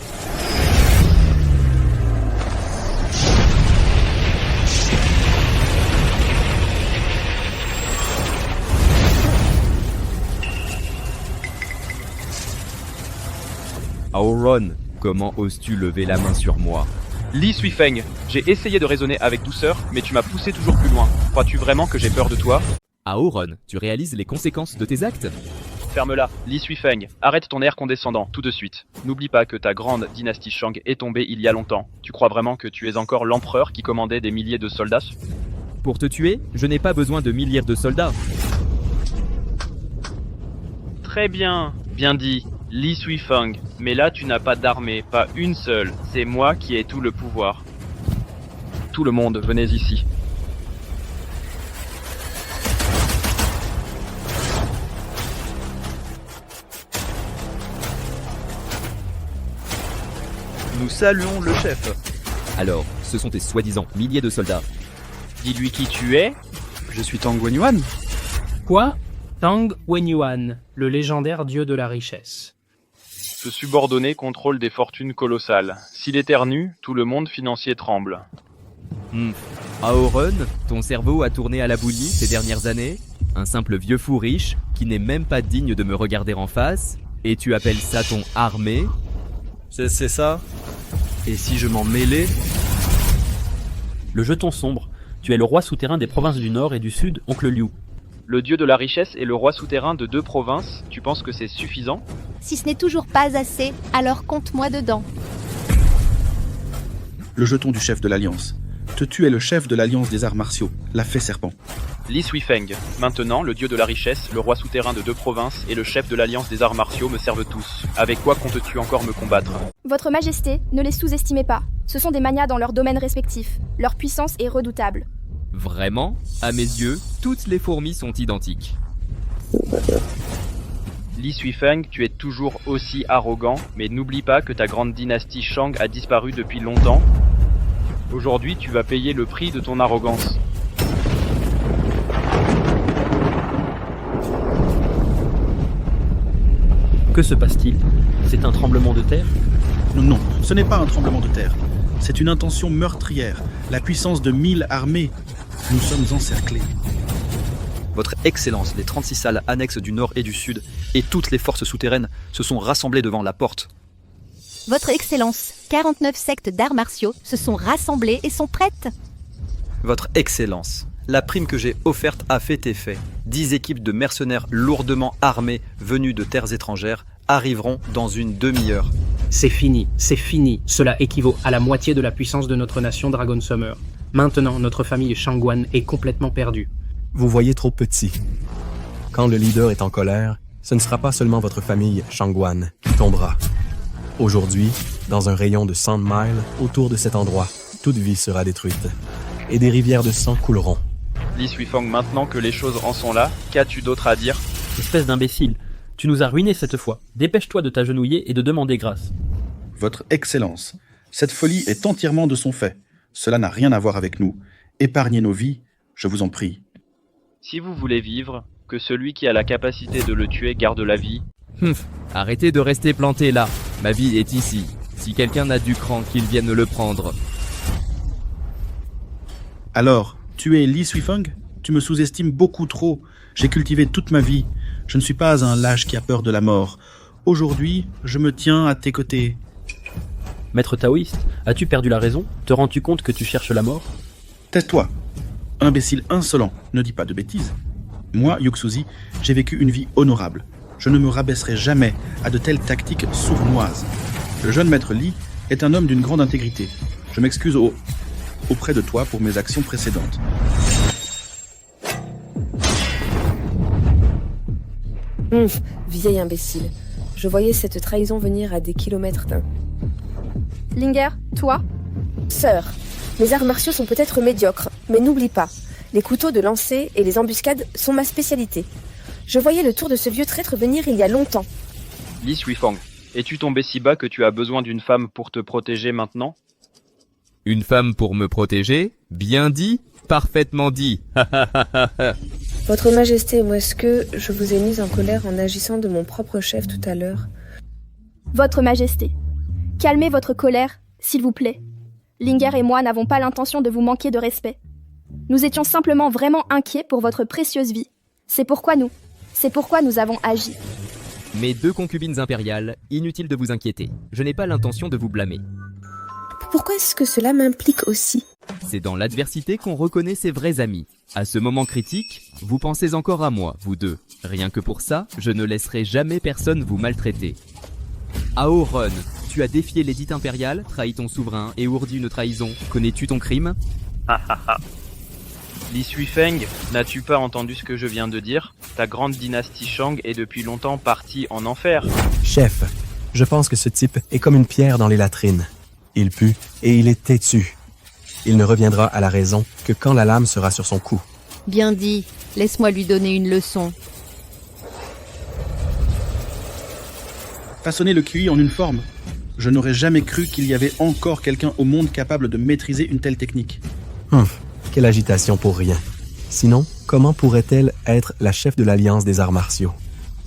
Aoron, comment oses-tu lever la main sur moi? Li Suifeng, j'ai essayé de raisonner avec douceur, mais tu m'as poussé toujours plus loin. Crois-tu vraiment que j'ai peur de toi? Aoron, tu réalises les conséquences de tes actes? Ferme-la, Li Suifeng. Arrête ton air condescendant, tout de suite. N'oublie pas que ta grande dynastie Shang est tombée il y a longtemps. Tu crois vraiment que tu es encore l'empereur qui commandait des milliers de soldats? Pour te tuer, je n'ai pas besoin de milliers de soldats. Très bien, bien dit, Li Suifeng. Mais là, tu n'as pas d'armée, pas une seule. C'est moi qui ai tout le pouvoir. Tout le monde, venez ici. Nous saluons le chef. Alors, ce sont tes soi-disant milliers de soldats. Dis-lui qui tu es. Je suis Tang Wenyuan. Quoi? Tang Wenyuan, le légendaire dieu de la richesse. Ce subordonné contrôle des fortunes colossales. S'il éternue, tout le monde financier tremble. Aoron, ton cerveau a tourné à la bouillie ces dernières années? Un simple vieux fou riche qui n'est même pas digne de me regarder en face? Et tu appelles ça ton armée? C'est ça? Et si je m'en mêlais? Le jeton sombre, tu es le roi souterrain des provinces du Nord et du Sud, oncle Liu. Le dieu de la richesse est le roi souterrain de 2 provinces, tu penses que c'est suffisant? Si ce n'est toujours pas assez, alors compte-moi dedans. Le jeton du chef de l'Alliance. Tu es le chef de l'Alliance des arts martiaux, la fée serpent. Li Suifeng. Maintenant, le dieu de la richesse, le roi souterrain de 2 provinces et le chef de l'Alliance des arts martiaux me servent tous. Avec quoi comptes-tu encore me combattre? Votre Majesté, ne les sous-estimez pas. Ce sont des manias dans leurs domaines respectifs. Leur puissance est redoutable. Vraiment? À mes yeux, toutes les fourmis sont identiques. Li Suifeng, tu es toujours aussi arrogant, mais n'oublie pas que ta grande dynastie Shang a disparu depuis longtemps. Aujourd'hui, tu vas payer le prix de ton arrogance. Que se passe-t-il? C'est un tremblement de terre? Non, ce n'est pas un tremblement de terre. C'est une intention meurtrière, la puissance de 1000 armées. Nous sommes encerclés. Votre Excellence, les 36 salles annexes du Nord et du Sud, et toutes les forces souterraines se sont rassemblées devant la porte. Votre Excellence, 49 sectes d'arts martiaux se sont rassemblées et sont prêtes. Votre Excellence, la prime que j'ai offerte a fait effet. 10 équipes de mercenaires lourdement armés venus de terres étrangères arriveront dans une demi-heure. C'est fini. Cela équivaut à la moitié de la puissance de notre nation Dragon Summer. Maintenant, notre famille Shangguan est complètement perdue. Vous voyez trop petit. Quand le leader est en colère, ce ne sera pas seulement votre famille Shangguan qui tombera. Aujourd'hui, dans un rayon de 100 miles autour de cet endroit, toute vie sera détruite. Et des rivières de sang couleront. Li Suifeng, maintenant que les choses en sont là, qu'as-tu d'autre à dire? Espèce d'imbécile, tu nous as ruinés cette fois. Dépêche-toi de t'agenouiller et de demander grâce. Votre Excellence, cette folie est entièrement de son fait. Cela n'a rien à voir avec nous. Épargnez nos vies, je vous en prie. Si vous voulez vivre, que celui qui a la capacité de le tuer garde la vie. Arrêtez de rester planté là. Ma vie est ici. Si quelqu'un n'a du cran, qu'il vienne le prendre. Alors, tu es Li Suifeng? Tu me sous-estimes beaucoup trop. J'ai cultivé toute ma vie. Je ne suis pas un lâche qui a peur de la mort. Aujourd'hui, je me tiens à tes côtés. Maître taoïste, as-tu perdu la raison? Te rends-tu compte que tu cherches la mort? Tais-toi. Imbécile insolent, ne dis pas de bêtises. Moi, Yuxuzi, j'ai vécu une vie honorable. Je ne me rabaisserai jamais à de telles tactiques sournoises. Le jeune maître Li est un homme d'une grande intégrité. Je m'excuse auprès de toi pour mes actions précédentes. Vieil imbécile. Je voyais cette trahison venir à des kilomètres d'un. Linger, toi? Sœur, mes arts martiaux sont peut-être médiocres, mais n'oublie pas, les couteaux de lancer et les embuscades sont ma spécialité. Je voyais le tour de ce vieux traître venir il y a longtemps. Li Suifeng, es-tu tombé si bas que tu as besoin d'une femme pour te protéger maintenant? Une femme pour me protéger? Bien dit? Parfaitement dit. Votre Majesté, moi est-ce que je vous ai mis en colère en agissant de mon propre chef tout à l'heure? Votre Majesté, calmez votre colère, s'il vous plaît. Linger et moi n'avons pas l'intention de vous manquer de respect. Nous étions simplement vraiment inquiets pour votre précieuse vie. C'est pourquoi nous avons agi. Mes 2 concubines impériales, inutile de vous inquiéter. Je n'ai pas l'intention de vous blâmer. Pourquoi est-ce que cela m'implique aussi? C'est dans l'adversité qu'on reconnaît ses vrais amis. À ce moment critique, vous pensez encore à moi, vous deux. Rien que pour ça, je ne laisserai jamais personne vous maltraiter. Aoron, tu as défié l'édite impériale, trahi ton souverain et ourdi une trahison. Connais-tu ton crime? Li Suifeng, n'as-tu pas entendu ce que je viens de dire? Ta grande dynastie Shang est depuis longtemps partie en enfer. Chef, je pense que ce type est comme une pierre dans les latrines. Il pue et il est têtu. Il ne reviendra à la raison que quand la lame sera sur son cou. Bien dit, laisse-moi lui donner une leçon. Façonner le QI en une forme. Je n'aurais jamais cru qu'il y avait encore quelqu'un au monde capable de maîtriser une telle technique. Quelle agitation pour rien. Sinon, comment pourrait-elle être la chef de l'Alliance des arts martiaux?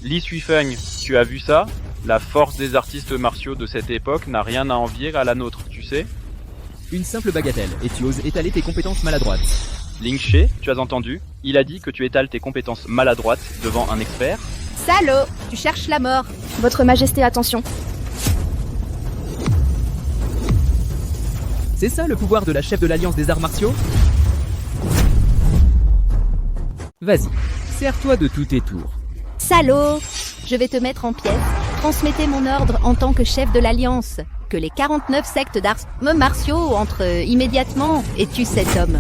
Li Suifeng, tu as vu ça? La force des artistes martiaux de cette époque n'a rien à envier à la nôtre, tu sais? Une simple bagatelle, et tu oses étaler tes compétences maladroites. Ling She, tu as entendu? Il a dit que tu étales tes compétences maladroites devant un expert. Salaud, tu cherches la mort. Votre Majesté, attention. C'est ça le pouvoir de la chef de l'Alliance des arts martiaux? Vas-y, sers-toi de tous tes tours. Salaud, je vais te mettre en pièces. Transmettez mon ordre en tant que chef de l'Alliance. Que les 49 sectes d'arts martiaux entrent immédiatement et tuent cet homme.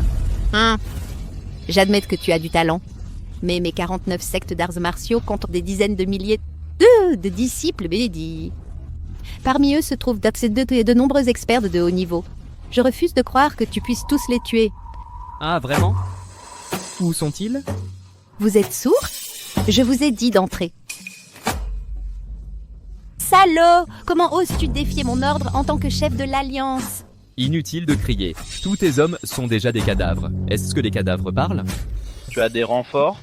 J'admets que tu as du talent. Mais mes 49 sectes d'arts martiaux comptent des dizaines de milliers de disciples bénédits. Parmi eux se trouvent de nombreux experts de haut niveau. Je refuse de croire que tu puisses tous les tuer. Ah, vraiment? Où sont-ils? Vous êtes sourds? Je vous ai dit d'entrer. Salaud! Comment oses-tu défier mon ordre en tant que chef de l'Alliance? Inutile de crier. Tous tes hommes sont déjà des cadavres. Est-ce que les cadavres parlent? Tu as des renforts?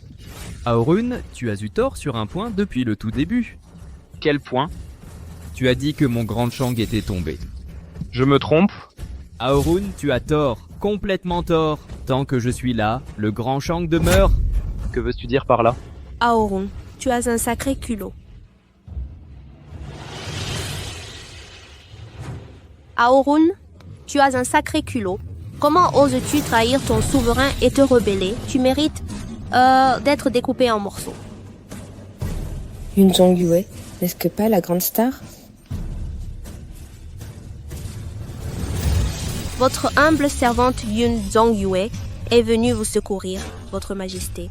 Aorun, tu as eu tort sur un point depuis le tout début. Quel point? Tu as dit que mon grand Shang était tombé. Je me trompe? Aorun, tu as tort. Complètement tort. Tant que je suis là, le grand Shang demeure. Que veux-tu dire par là? Aorun, tu as un sacré culot. Aorun, tu as un sacré culot. Comment oses-tu trahir ton souverain et te rebeller? Tu mérites d'être découpé en morceaux. Yun Zhongyue, n'est-ce que pas la grande star? Votre humble servante Yun Zhongyue est venue vous secourir, Votre Majesté.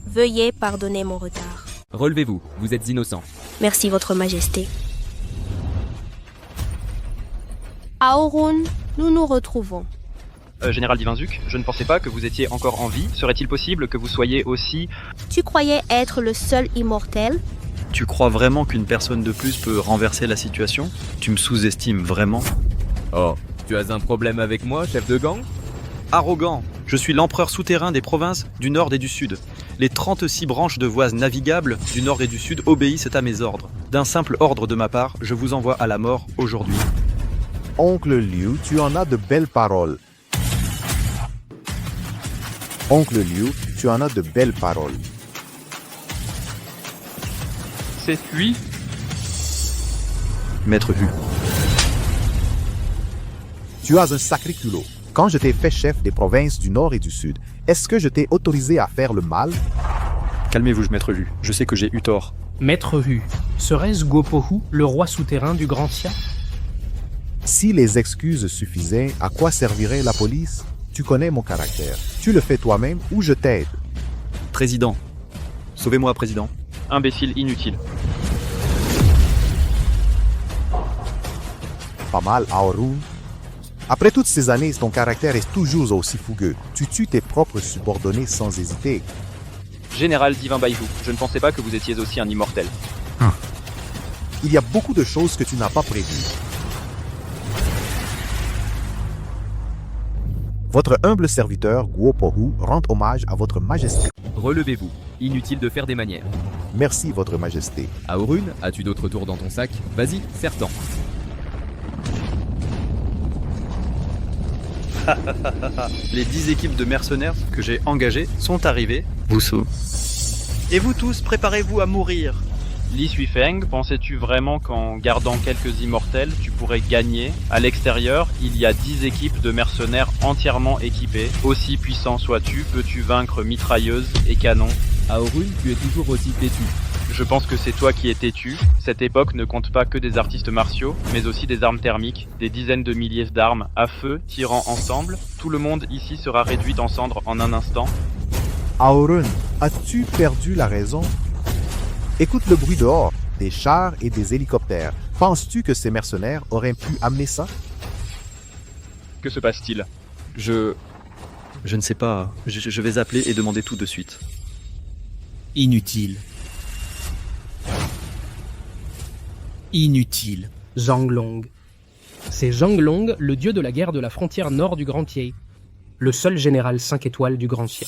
Veuillez pardonner mon retard. Relevez-vous, vous êtes innocent. Merci, Votre Majesté. Aorun, nous nous retrouvons. Général Divinzuk, je ne pensais pas que vous étiez encore en vie. Serait-il possible que vous soyez aussi... Tu croyais être le seul immortel? Tu crois vraiment qu'une personne de plus peut renverser la situation? Tu me sous-estimes vraiment? Oh, tu as un problème avec moi, chef de gang? Arrogant! Je suis l'empereur souterrain des provinces du Nord et du Sud. Les 36 branches de voies navigables du Nord et du Sud obéissent à mes ordres. D'un simple ordre de ma part, je vous envoie à la mort aujourd'hui. Oncle Liu, tu en as de belles paroles. Oncle Liu, tu en as de belles paroles. C'est lui? Maître Hu. Tu as un sacré culot. Quand je t'ai fait chef des provinces du Nord et du Sud, est-ce que je t'ai autorisé à faire le mal? Calmez-vous, Maître Hu. Je sais que j'ai eu tort. Maître Hu, serait-ce Guopo Hu, le roi souterrain du Grand Xia? Si les excuses suffisaient, à quoi servirait la police? Tu connais mon caractère. Tu le fais toi-même ou je t'aide. Président. Sauvez-moi, Président. Imbécile inutile. Pas mal, Aorun. Après toutes ces années, ton caractère est toujours aussi fougueux. Tu tues tes propres subordonnés sans hésiter. Général Divin Baiju, je ne pensais pas que vous étiez aussi un immortel. Il y a beaucoup de choses que tu n'as pas prévues. Votre humble serviteur, Guopo Hu, rend hommage à votre majesté. Relevez-vous. Inutile de faire des manières. Merci, votre majesté. Aorun, as-tu d'autres tours dans ton sac? Vas-y, serre-t'en. Les 10 équipes de mercenaires que j'ai engagées sont arrivées. Wushu. Et vous tous, préparez-vous à mourir. Li Suifeng, pensais-tu vraiment qu'en gardant quelques immortels, tu pourrais gagner? À l'extérieur, il y a 10 équipes de mercenaires entièrement équipées. Aussi puissant sois-tu, peux-tu vaincre mitrailleuses et canons? Aorun, tu es toujours aussi têtu. Je pense que c'est toi qui es têtu. Cette époque ne compte pas que des artistes martiaux, mais aussi des armes thermiques, des dizaines de milliers d'armes à feu tirant ensemble. Tout le monde ici sera réduit en cendres en un instant. Aorun, as-tu perdu la raison? Écoute le bruit dehors, des chars et des hélicoptères. Penses-tu que ces mercenaires auraient pu amener ça? Que se passe-t-il? Je ne sais pas. Je vais appeler et demander tout de suite. Inutile. Inutile. Zhang Long. C'est Zhang Long, le dieu de la guerre de la frontière nord du Grand Tier. Le seul général 5 étoiles du Grand Xia.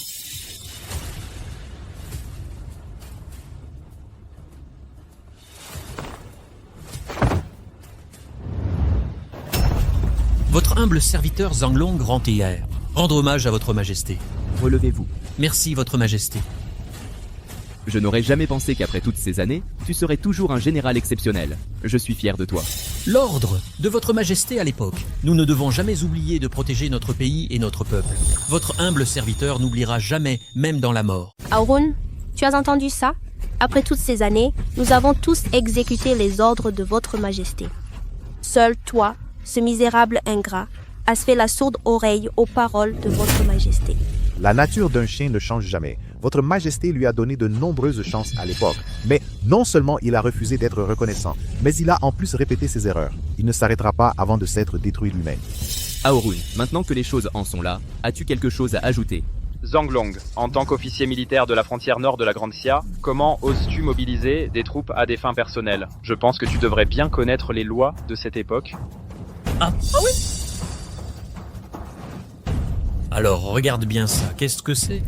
Votre humble serviteur Zanglong rend hier. Rendre hommage à votre majesté. Relevez-vous. Merci, votre majesté. Je n'aurais jamais pensé qu'après toutes ces années, tu serais toujours un général exceptionnel. Je suis fier de toi. L'ordre de votre majesté à l'époque. Nous ne devons jamais oublier de protéger notre pays et notre peuple. Votre humble serviteur n'oubliera jamais, même dans la mort. Auron, tu as entendu ça? Après toutes ces années, nous avons tous exécuté les ordres de votre majesté. Seul toi, ce misérable ingrat, as fait la sourde oreille aux paroles de votre majesté. La nature d'un chien ne change jamais. Votre majesté lui a donné de nombreuses chances à l'époque. Mais non seulement il a refusé d'être reconnaissant, mais il a en plus répété ses erreurs. Il ne s'arrêtera pas avant de s'être détruit lui-même. Aorun, maintenant que les choses en sont là, as-tu quelque chose à ajouter? Zanglong, en tant qu'officier militaire de la frontière nord de la Grande Xia, comment oses-tu mobiliser des troupes à des fins personnelles? Je pense que tu devrais bien connaître les lois de cette époque. Ah oui. Alors, regarde bien ça. Qu'est-ce que c'est?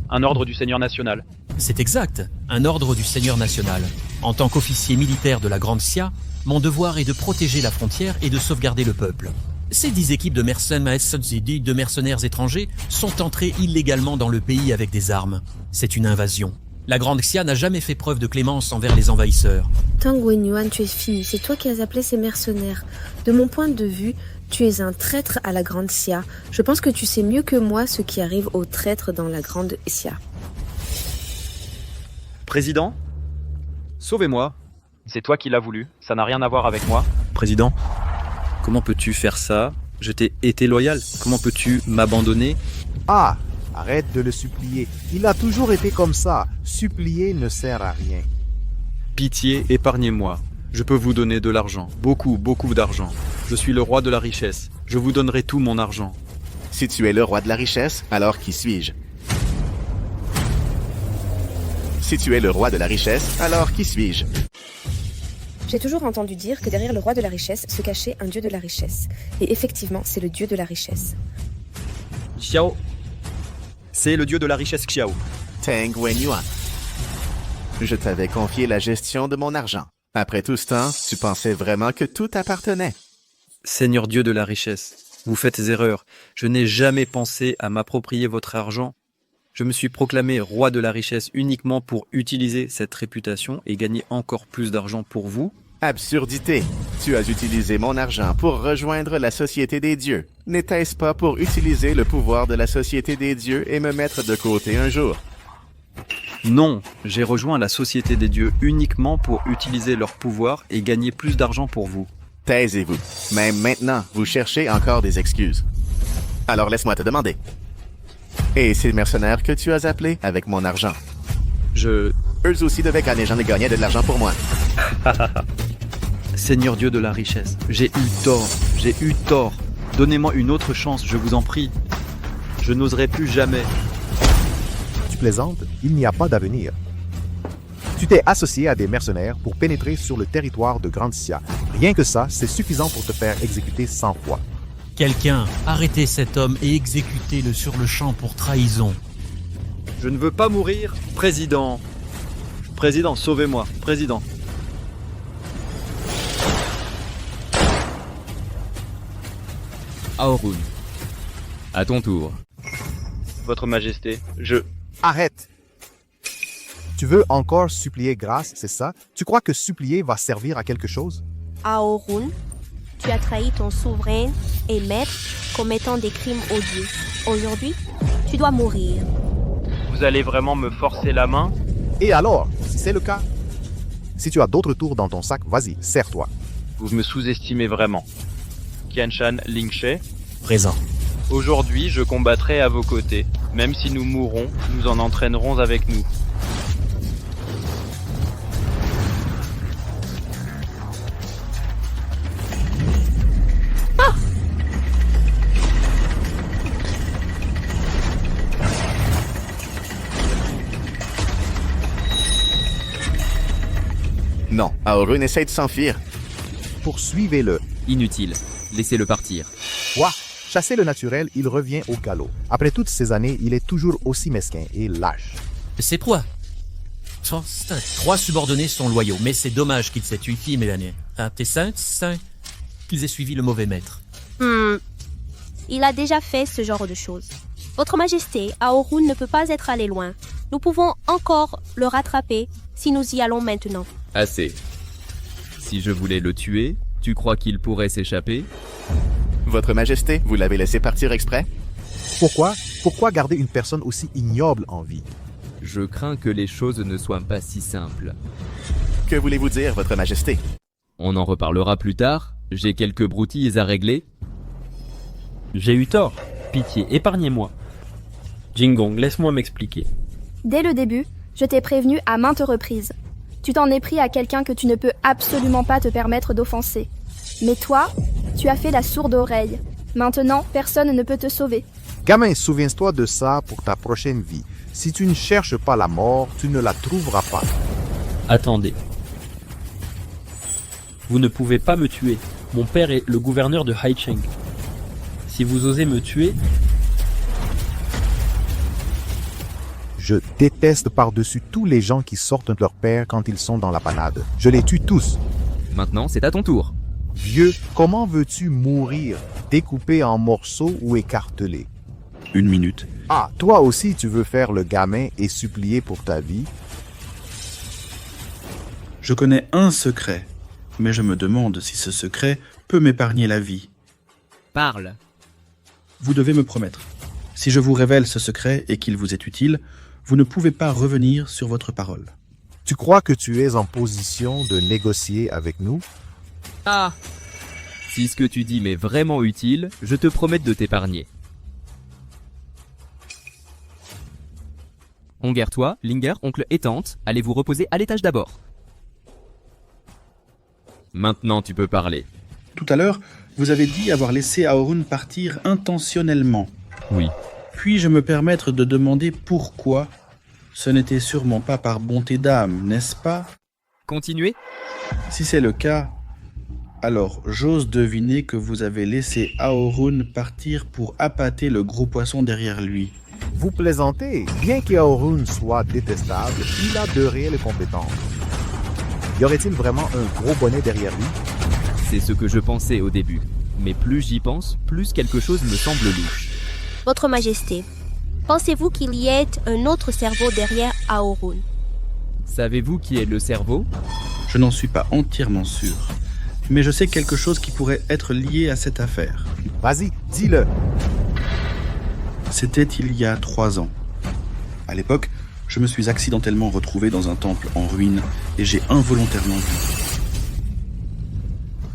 Un ordre du Seigneur national. C'est exact, un ordre du Seigneur national. En tant qu'officier militaire de la Grande Xia, mon devoir est de protéger la frontière et de sauvegarder le peuple. Ces 10 équipes de mercenaires étrangers sont entrées illégalement dans le pays avec des armes. C'est une invasion. La Grande Xia n'a jamais fait preuve de clémence envers les envahisseurs. Tang Wenyuan, tu es fini, c'est toi qui as appelé ces mercenaires. De mon point de vue, tu es un traître à la Grande Xia. Je pense que tu sais mieux que moi ce qui arrive aux traîtres dans la Grande Xia. Président, sauvez-moi. C'est toi qui l'as voulu, ça n'a rien à voir avec moi. Président, comment peux-tu faire ça? Je t'ai été loyal. Comment peux-tu m'abandonner? Ah, arrête de le supplier. Il a toujours été comme ça. Supplier ne sert à rien. Pitié, épargnez-moi. Je peux vous donner de l'argent. Beaucoup, beaucoup d'argent. Je suis le roi de la richesse. Je vous donnerai tout mon argent. Si tu es le roi de la richesse, alors qui suis-je? Si tu es le roi de la richesse, alors qui suis-je? J'ai toujours entendu dire que derrière le roi de la richesse se cachait un dieu de la richesse. Et effectivement, c'est le dieu de la richesse. Xiao. C'est le dieu de la richesse Xiao. Tang Wenyuan. Je t'avais confié la gestion de mon argent. Après tout ce temps, tu pensais vraiment que tout t'appartenait. Seigneur Dieu de la richesse, vous faites erreur. Je n'ai jamais pensé à m'approprier votre argent. Je me suis proclamé roi de la richesse uniquement pour utiliser cette réputation et gagner encore plus d'argent pour vous. Absurdité. Tu as utilisé mon argent pour rejoindre la Société des Dieux. N'était-ce pas pour utiliser le pouvoir de la Société des Dieux et me mettre de côté un jour? Non, j'ai rejoint la Société des Dieux uniquement pour utiliser leur pouvoir et gagner plus d'argent pour vous. Taisez-vous. Même maintenant, vous cherchez encore des excuses. Alors laisse-moi te demander. Et ces mercenaires que tu as appelés avec mon argent? Eux aussi devaient gagner, j'en ai gagné de l'argent pour moi. Seigneur Dieu de la richesse, j'ai eu tort. Donnez-moi une autre chance, je vous en prie. Je n'oserai plus jamais. Tu plaisantes, il n'y a pas d'avenir. Tu t'es associé à des mercenaires pour pénétrer sur le territoire de Grande Xia. Rien que ça, c'est suffisant pour te faire exécuter 100 fois. Quelqu'un, arrêtez cet homme et exécutez-le sur le champ pour trahison. Je ne veux pas mourir, président. Président, sauvez-moi, président. Aorun, à ton tour. Votre Majesté, Arrête! Tu veux encore supplier grâce, c'est ça? Tu crois que supplier va servir à quelque chose? Aorun, tu as trahi ton souverain et maître commettant des crimes odieux. Aujourd'hui, tu dois mourir. Vous allez vraiment me forcer la main? Et alors, si c'est le cas? Si tu as d'autres tours dans ton sac, vas-y, serre-toi. Vous me sous-estimez vraiment. Qianshan Lingshe. Présent. Aujourd'hui, je combattrai à vos côtés. Même si nous mourrons, nous en entraînerons avec nous. Non, Aorun essaie de s'enfuir. Poursuivez-le. Inutile. Laissez-le partir. Quoi? Chasser le naturel, il revient au galop. Après toutes ces années, il est toujours aussi mesquin et lâche. C'est quoi? 3 subordonnés sont loyaux, mais c'est dommage qu'ils s'aient tué, mais l'année. T'es sain qu'ils aient suivi le mauvais maître. Il a déjà fait ce genre de choses. Votre Majesté, Aorun ne peut pas être allé loin. Nous pouvons encore le rattraper si nous y allons maintenant. Assez. Si je voulais le tuer, tu crois qu'il pourrait s'échapper? Votre Majesté, vous l'avez laissé partir exprès? Pourquoi garder une personne aussi ignoble en vie? Je crains que les choses ne soient pas si simples. Que voulez-vous dire, Votre Majesté? On en reparlera plus tard. J'ai quelques broutilles à régler. J'ai eu tort. Pitié, épargnez-moi. Jingong, laisse-moi m'expliquer. Dès le début, je t'ai prévenu à maintes reprises. Tu t'en es pris à quelqu'un que tu ne peux absolument pas te permettre d'offenser. Mais toi, tu as fait la sourde oreille. Maintenant, personne ne peut te sauver. Gamin, souviens-toi de ça pour ta prochaine vie. Si tu ne cherches pas la mort, tu ne la trouveras pas. Attendez. Vous ne pouvez pas me tuer. Mon père est le gouverneur de Haicheng. Si vous osez me tuer... Je déteste par-dessus tous les gens qui sortent de leur père quand ils sont dans la panade. Je les tue tous. Maintenant, c'est à ton tour. Vieux, comment veux-tu mourir? Découpé en morceaux ou écartelé? 1 minute. Ah, toi aussi tu veux faire le gamin et supplier pour ta vie? Je connais un secret, mais je me demande si ce secret peut m'épargner la vie. Parle. Vous devez me promettre. Si je vous révèle ce secret et qu'il vous est utile, vous ne pouvez pas revenir sur votre parole. Tu crois que tu es en position de négocier avec nous? Ah! Si ce que tu dis m'est vraiment utile, je te promets de t'épargner. Onguerre-toi, Linger, oncle et tante, allez vous reposer à l'étage d'abord. Maintenant tu peux parler. Tout à l'heure, vous avez dit avoir laissé Aorun partir intentionnellement. Oui. Puis-je me permettre de demander pourquoi? Ce n'était sûrement pas par bonté d'âme, n'est-ce pas? Continuez. Si c'est le cas, alors j'ose deviner que vous avez laissé Aorun partir pour appâter le gros poisson derrière lui. Vous plaisantez. Bien qu'Aorun soit détestable, il a de réelles compétences. Y aurait-il vraiment un gros bonnet derrière lui? C'est ce que je pensais au début. Mais plus j'y pense, plus quelque chose me semble louche. Votre Majesté, pensez-vous qu'il y ait un autre cerveau derrière Aorun? Savez-vous qui est le cerveau? Je n'en suis pas entièrement sûr. Mais je sais quelque chose qui pourrait être lié à cette affaire. Vas-y, dis-le. C'était il y a 3 ans. À l'époque, je me suis accidentellement retrouvé dans un temple en ruine et j'ai involontairement vu.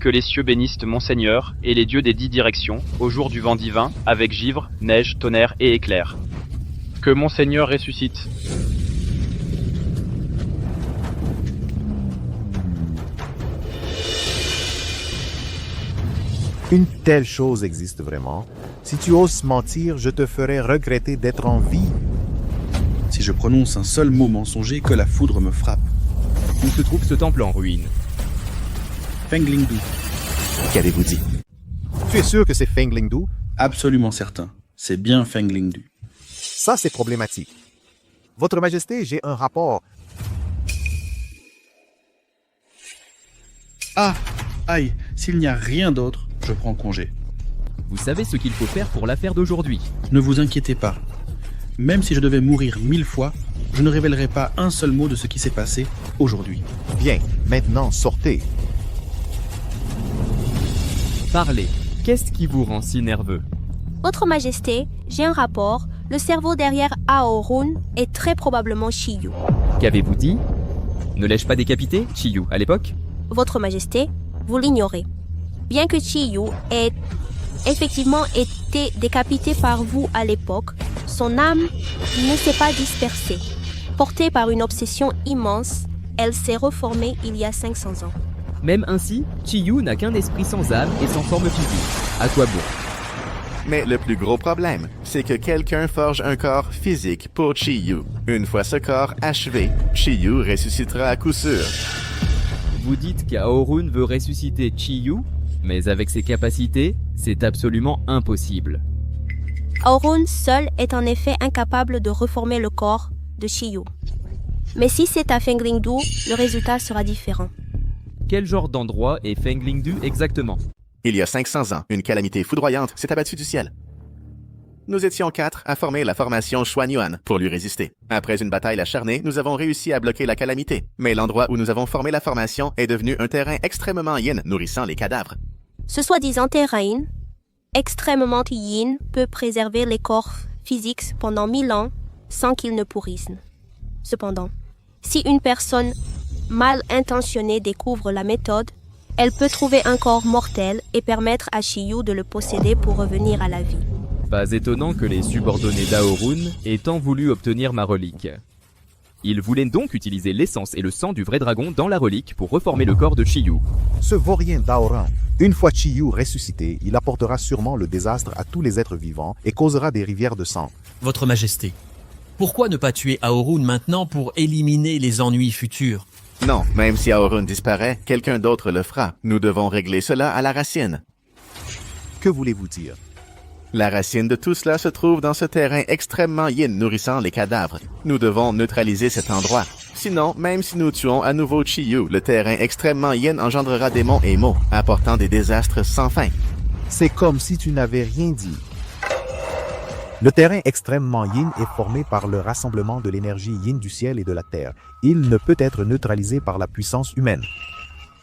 Que les cieux bénissent Monseigneur et les dieux des 10 directions, au jour du vent divin, avec givre, neige, tonnerre et éclairs. Que Monseigneur ressuscite. Une telle chose existe vraiment. Si tu oses mentir, je te ferai regretter d'être en vie. Si je prononce un seul mot mensonger, que la foudre me frappe. Où se trouve ce temple en ruine? Fenglingdu. Qu'avez-vous dit? Tu es sûr que c'est Fenglingdu? Absolument certain. C'est bien Fenglingdu. Ça, c'est problématique. Votre Majesté, j'ai un rapport. Ah! Aïe! S'il n'y a rien d'autre, je prends congé. Vous savez ce qu'il faut faire pour l'affaire d'aujourd'hui. Ne vous inquiétez pas. Même si je devais mourir 1000 fois, je ne révélerai pas un seul mot de ce qui s'est passé aujourd'hui. Bien, maintenant sortez. Parlez. Qu'est-ce qui vous rend si nerveux? Votre Majesté, j'ai un rapport. Le cerveau derrière Aorun est très probablement Chiyu. Qu'avez-vous dit? Ne l'ai-je pas décapité, Chiyu, à l'époque? Votre Majesté, vous l'ignorez. Bien que Chiyu ait effectivement été décapité par vous à l'époque, son âme ne s'est pas dispersée. Portée par une obsession immense, elle s'est reformée il y a 500 ans. Même ainsi, Chiyu n'a qu'un esprit sans âme et sans forme physique. À quoi bon? Mais le plus gros problème, c'est que quelqu'un forge un corps physique pour Chiyu. Une fois ce corps achevé, Chiyu ressuscitera à coup sûr. Vous dites qu'Aorun veut ressusciter Chiyu, mais avec ses capacités, c'est absolument impossible. Aorun seul est en effet incapable de reformer le corps de Chiyu. Mais si c'est à Fenglingdu, le résultat sera différent. Quel genre d'endroit est Fenglingdu exactement? Il y a 500 ans, une calamité foudroyante s'est abattue du ciel. Nous étions 4 à former la formation Xuanyuan pour lui résister. Après une bataille acharnée, nous avons réussi à bloquer la calamité. Mais l'endroit où nous avons formé la formation est devenu un terrain extrêmement yin, nourrissant les cadavres. Ce soi-disant terrain extrêmement yin peut préserver les corps physiques pendant 1000 ans sans qu'ils ne pourrissent. Cependant, si une personne mal intentionnée découvre la méthode, elle peut trouver un corps mortel et permettre à Shiyu de le posséder pour revenir à la vie. Pas étonnant que les subordonnés d'Aorun aient tant voulu obtenir ma relique. Ils voulaient donc utiliser l'essence et le sang du vrai dragon dans la relique pour reformer le corps de Shiyu. Ce vaurien d'Aoran, une fois Chiyu ressuscité, il apportera sûrement le désastre à tous les êtres vivants et causera des rivières de sang. Votre Majesté, pourquoi ne pas tuer Aorun maintenant pour éliminer les ennuis futurs? Non, même si Aorun disparaît, quelqu'un d'autre le fera. Nous devons régler cela à la racine. Que voulez-vous dire? La racine de tout cela se trouve dans ce terrain extrêmement yin nourrissant les cadavres. Nous devons neutraliser cet endroit. Sinon, même si nous tuons à nouveau Chiyu, le terrain extrêmement yin engendrera des monts et mots, apportant des désastres sans fin. C'est comme si tu n'avais rien dit. Le terrain extrêmement yin est formé par le rassemblement de l'énergie yin du ciel et de la terre. Il ne peut être neutralisé par la puissance humaine.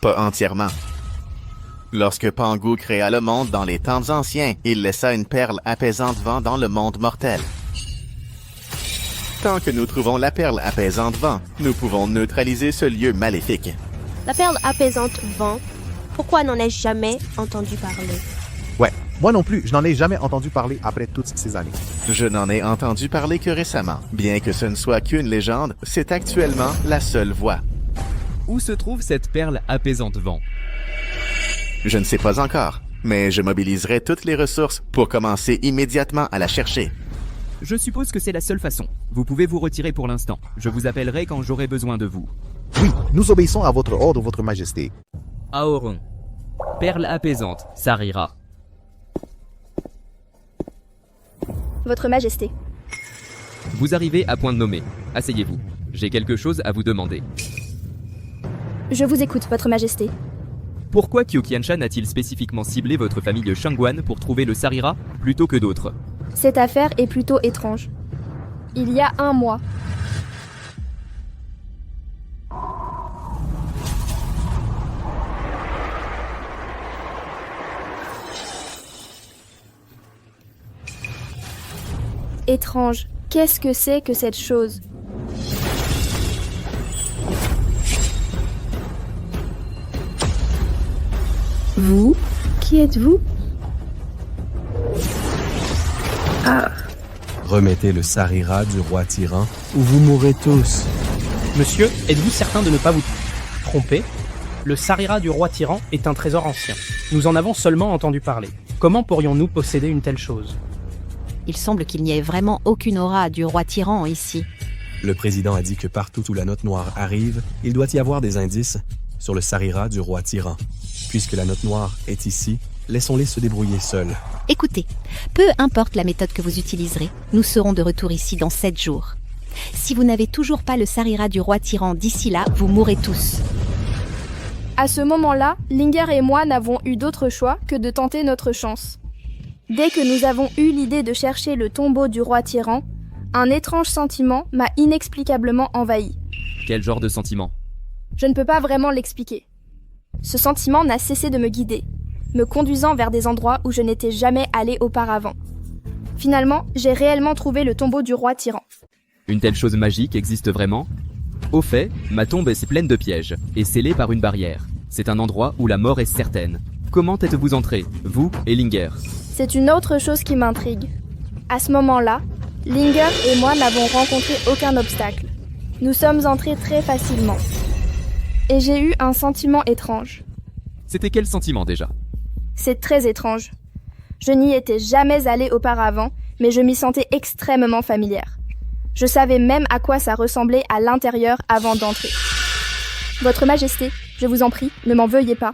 Pas entièrement. Lorsque Pangu créa le monde dans les temps anciens, il laissa une perle apaisante vent dans le monde mortel. Tant que nous trouvons la perle apaisante vent, nous pouvons neutraliser ce lieu maléfique. La perle apaisante vent, pourquoi n'en ai-je jamais entendu parler? Ouais, moi non plus, je n'en ai jamais entendu parler après toutes ces années. Je n'en ai entendu parler que récemment. Bien que ce ne soit qu'une légende, c'est actuellement la seule voie. Où se trouve cette perle apaisante vent? Je ne sais pas encore, mais je mobiliserai toutes les ressources pour commencer immédiatement à la chercher. Je suppose que c'est la seule façon. Vous pouvez vous retirer pour l'instant. Je vous appellerai quand j'aurai besoin de vous. Oui, nous obéissons à votre ordre, votre majesté. Aorun. Perle apaisante, Sarira. Votre Majesté. Vous arrivez à point de nommé. Asseyez-vous. J'ai quelque chose à vous demander. Je vous écoute, Votre Majesté. Pourquoi Kyokianshan a-t-il spécifiquement ciblé votre famille de Shangguan pour trouver le Sarira plutôt que d'autres? Cette affaire est plutôt étrange. Il y a un mois, étrange. Qu'est-ce que c'est que cette chose? Vous? Qui êtes-vous? Ah. Remettez le Sarira du roi tyran ou vous mourrez tous. Monsieur, êtes-vous certain de ne pas vous tromper? Le Sarira du roi tyran est un trésor ancien. Nous en avons seulement entendu parler. Comment pourrions-nous posséder une telle chose? Il semble qu'il n'y ait vraiment aucune aura du roi tyran ici. Le président a dit que partout où la note noire arrive, il doit y avoir des indices sur le Sarira du roi tyran. Puisque la note noire est ici, laissons-les se débrouiller seuls. Écoutez, peu importe la méthode que vous utiliserez, nous serons de retour ici dans 7 jours. Si vous n'avez toujours pas le Sarira du roi tyran d'ici là, vous mourrez tous. À ce moment-là, Linger et moi n'avons eu d'autre choix que de tenter notre chance. Dès que nous avons eu l'idée de chercher le tombeau du roi tyran, un étrange sentiment m'a inexplicablement envahi. Quel genre de sentiment? Je ne peux pas vraiment l'expliquer. Ce sentiment n'a cessé de me guider, me conduisant vers des endroits où je n'étais jamais allé auparavant. Finalement, j'ai réellement trouvé le tombeau du roi tyran. Une telle chose magique existe vraiment? Au fait, ma tombe est pleine de pièges, et scellée par une barrière. C'est un endroit où la mort est certaine. Comment êtes-vous entrés, vous et Linger? C'est une autre chose qui m'intrigue. À ce moment-là, Linger et moi n'avons rencontré aucun obstacle. Nous sommes entrés très facilement. Et j'ai eu un sentiment étrange. C'était quel sentiment déjà? C'est très étrange. Je n'y étais jamais allée auparavant, mais je m'y sentais extrêmement familière. Je savais même à quoi ça ressemblait à l'intérieur avant d'entrer. Votre Majesté, je vous en prie, ne m'en veuillez pas.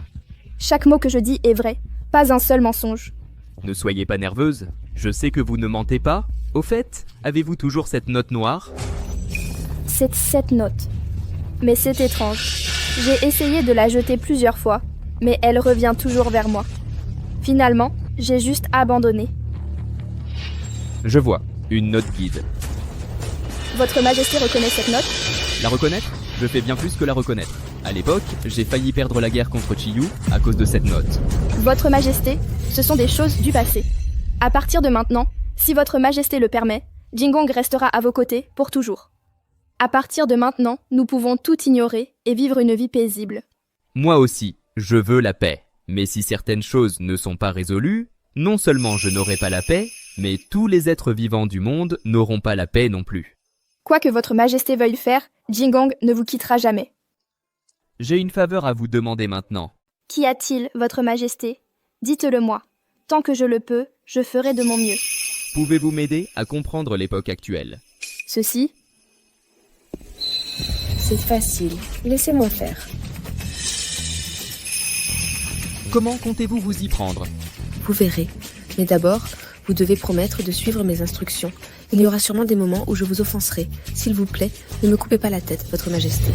Chaque mot que je dis est vrai, pas un seul mensonge. Ne soyez pas nerveuse, je sais que vous ne mentez pas. Au fait, avez-vous toujours cette note noire? C'est cette note. Mais c'est étrange. J'ai essayé de la jeter plusieurs fois, mais elle revient toujours vers moi. Finalement, j'ai juste abandonné. Je vois, une note guide. Votre Majesté reconnaît cette note? La reconnaître? Je fais bien plus que la reconnaître. À l'époque, j'ai failli perdre la guerre contre Chiyu à cause de cette note. Votre Majesté, ce sont des choses du passé. À partir de maintenant, si votre Majesté le permet, Jingong restera à vos côtés pour toujours. À partir de maintenant, nous pouvons tout ignorer et vivre une vie paisible. Moi aussi, je veux la paix. Mais si certaines choses ne sont pas résolues, non seulement je n'aurai pas la paix, mais tous les êtres vivants du monde n'auront pas la paix non plus. Quoi que votre Majesté veuille faire, Jingong ne vous quittera jamais. J'ai une faveur à vous demander maintenant. Qu'y a-t-il, votre Majesté? Dites-le-moi. Tant que je le peux, je ferai de mon mieux. Pouvez-vous m'aider à comprendre l'époque actuelle? Ceci? C'est facile. Laissez-moi faire. Comment comptez-vous vous y prendre? Vous verrez. Mais d'abord, vous devez promettre de suivre mes instructions. Il y aura sûrement des moments où je vous offenserai. S'il vous plaît, ne me coupez pas la tête, votre Majesté.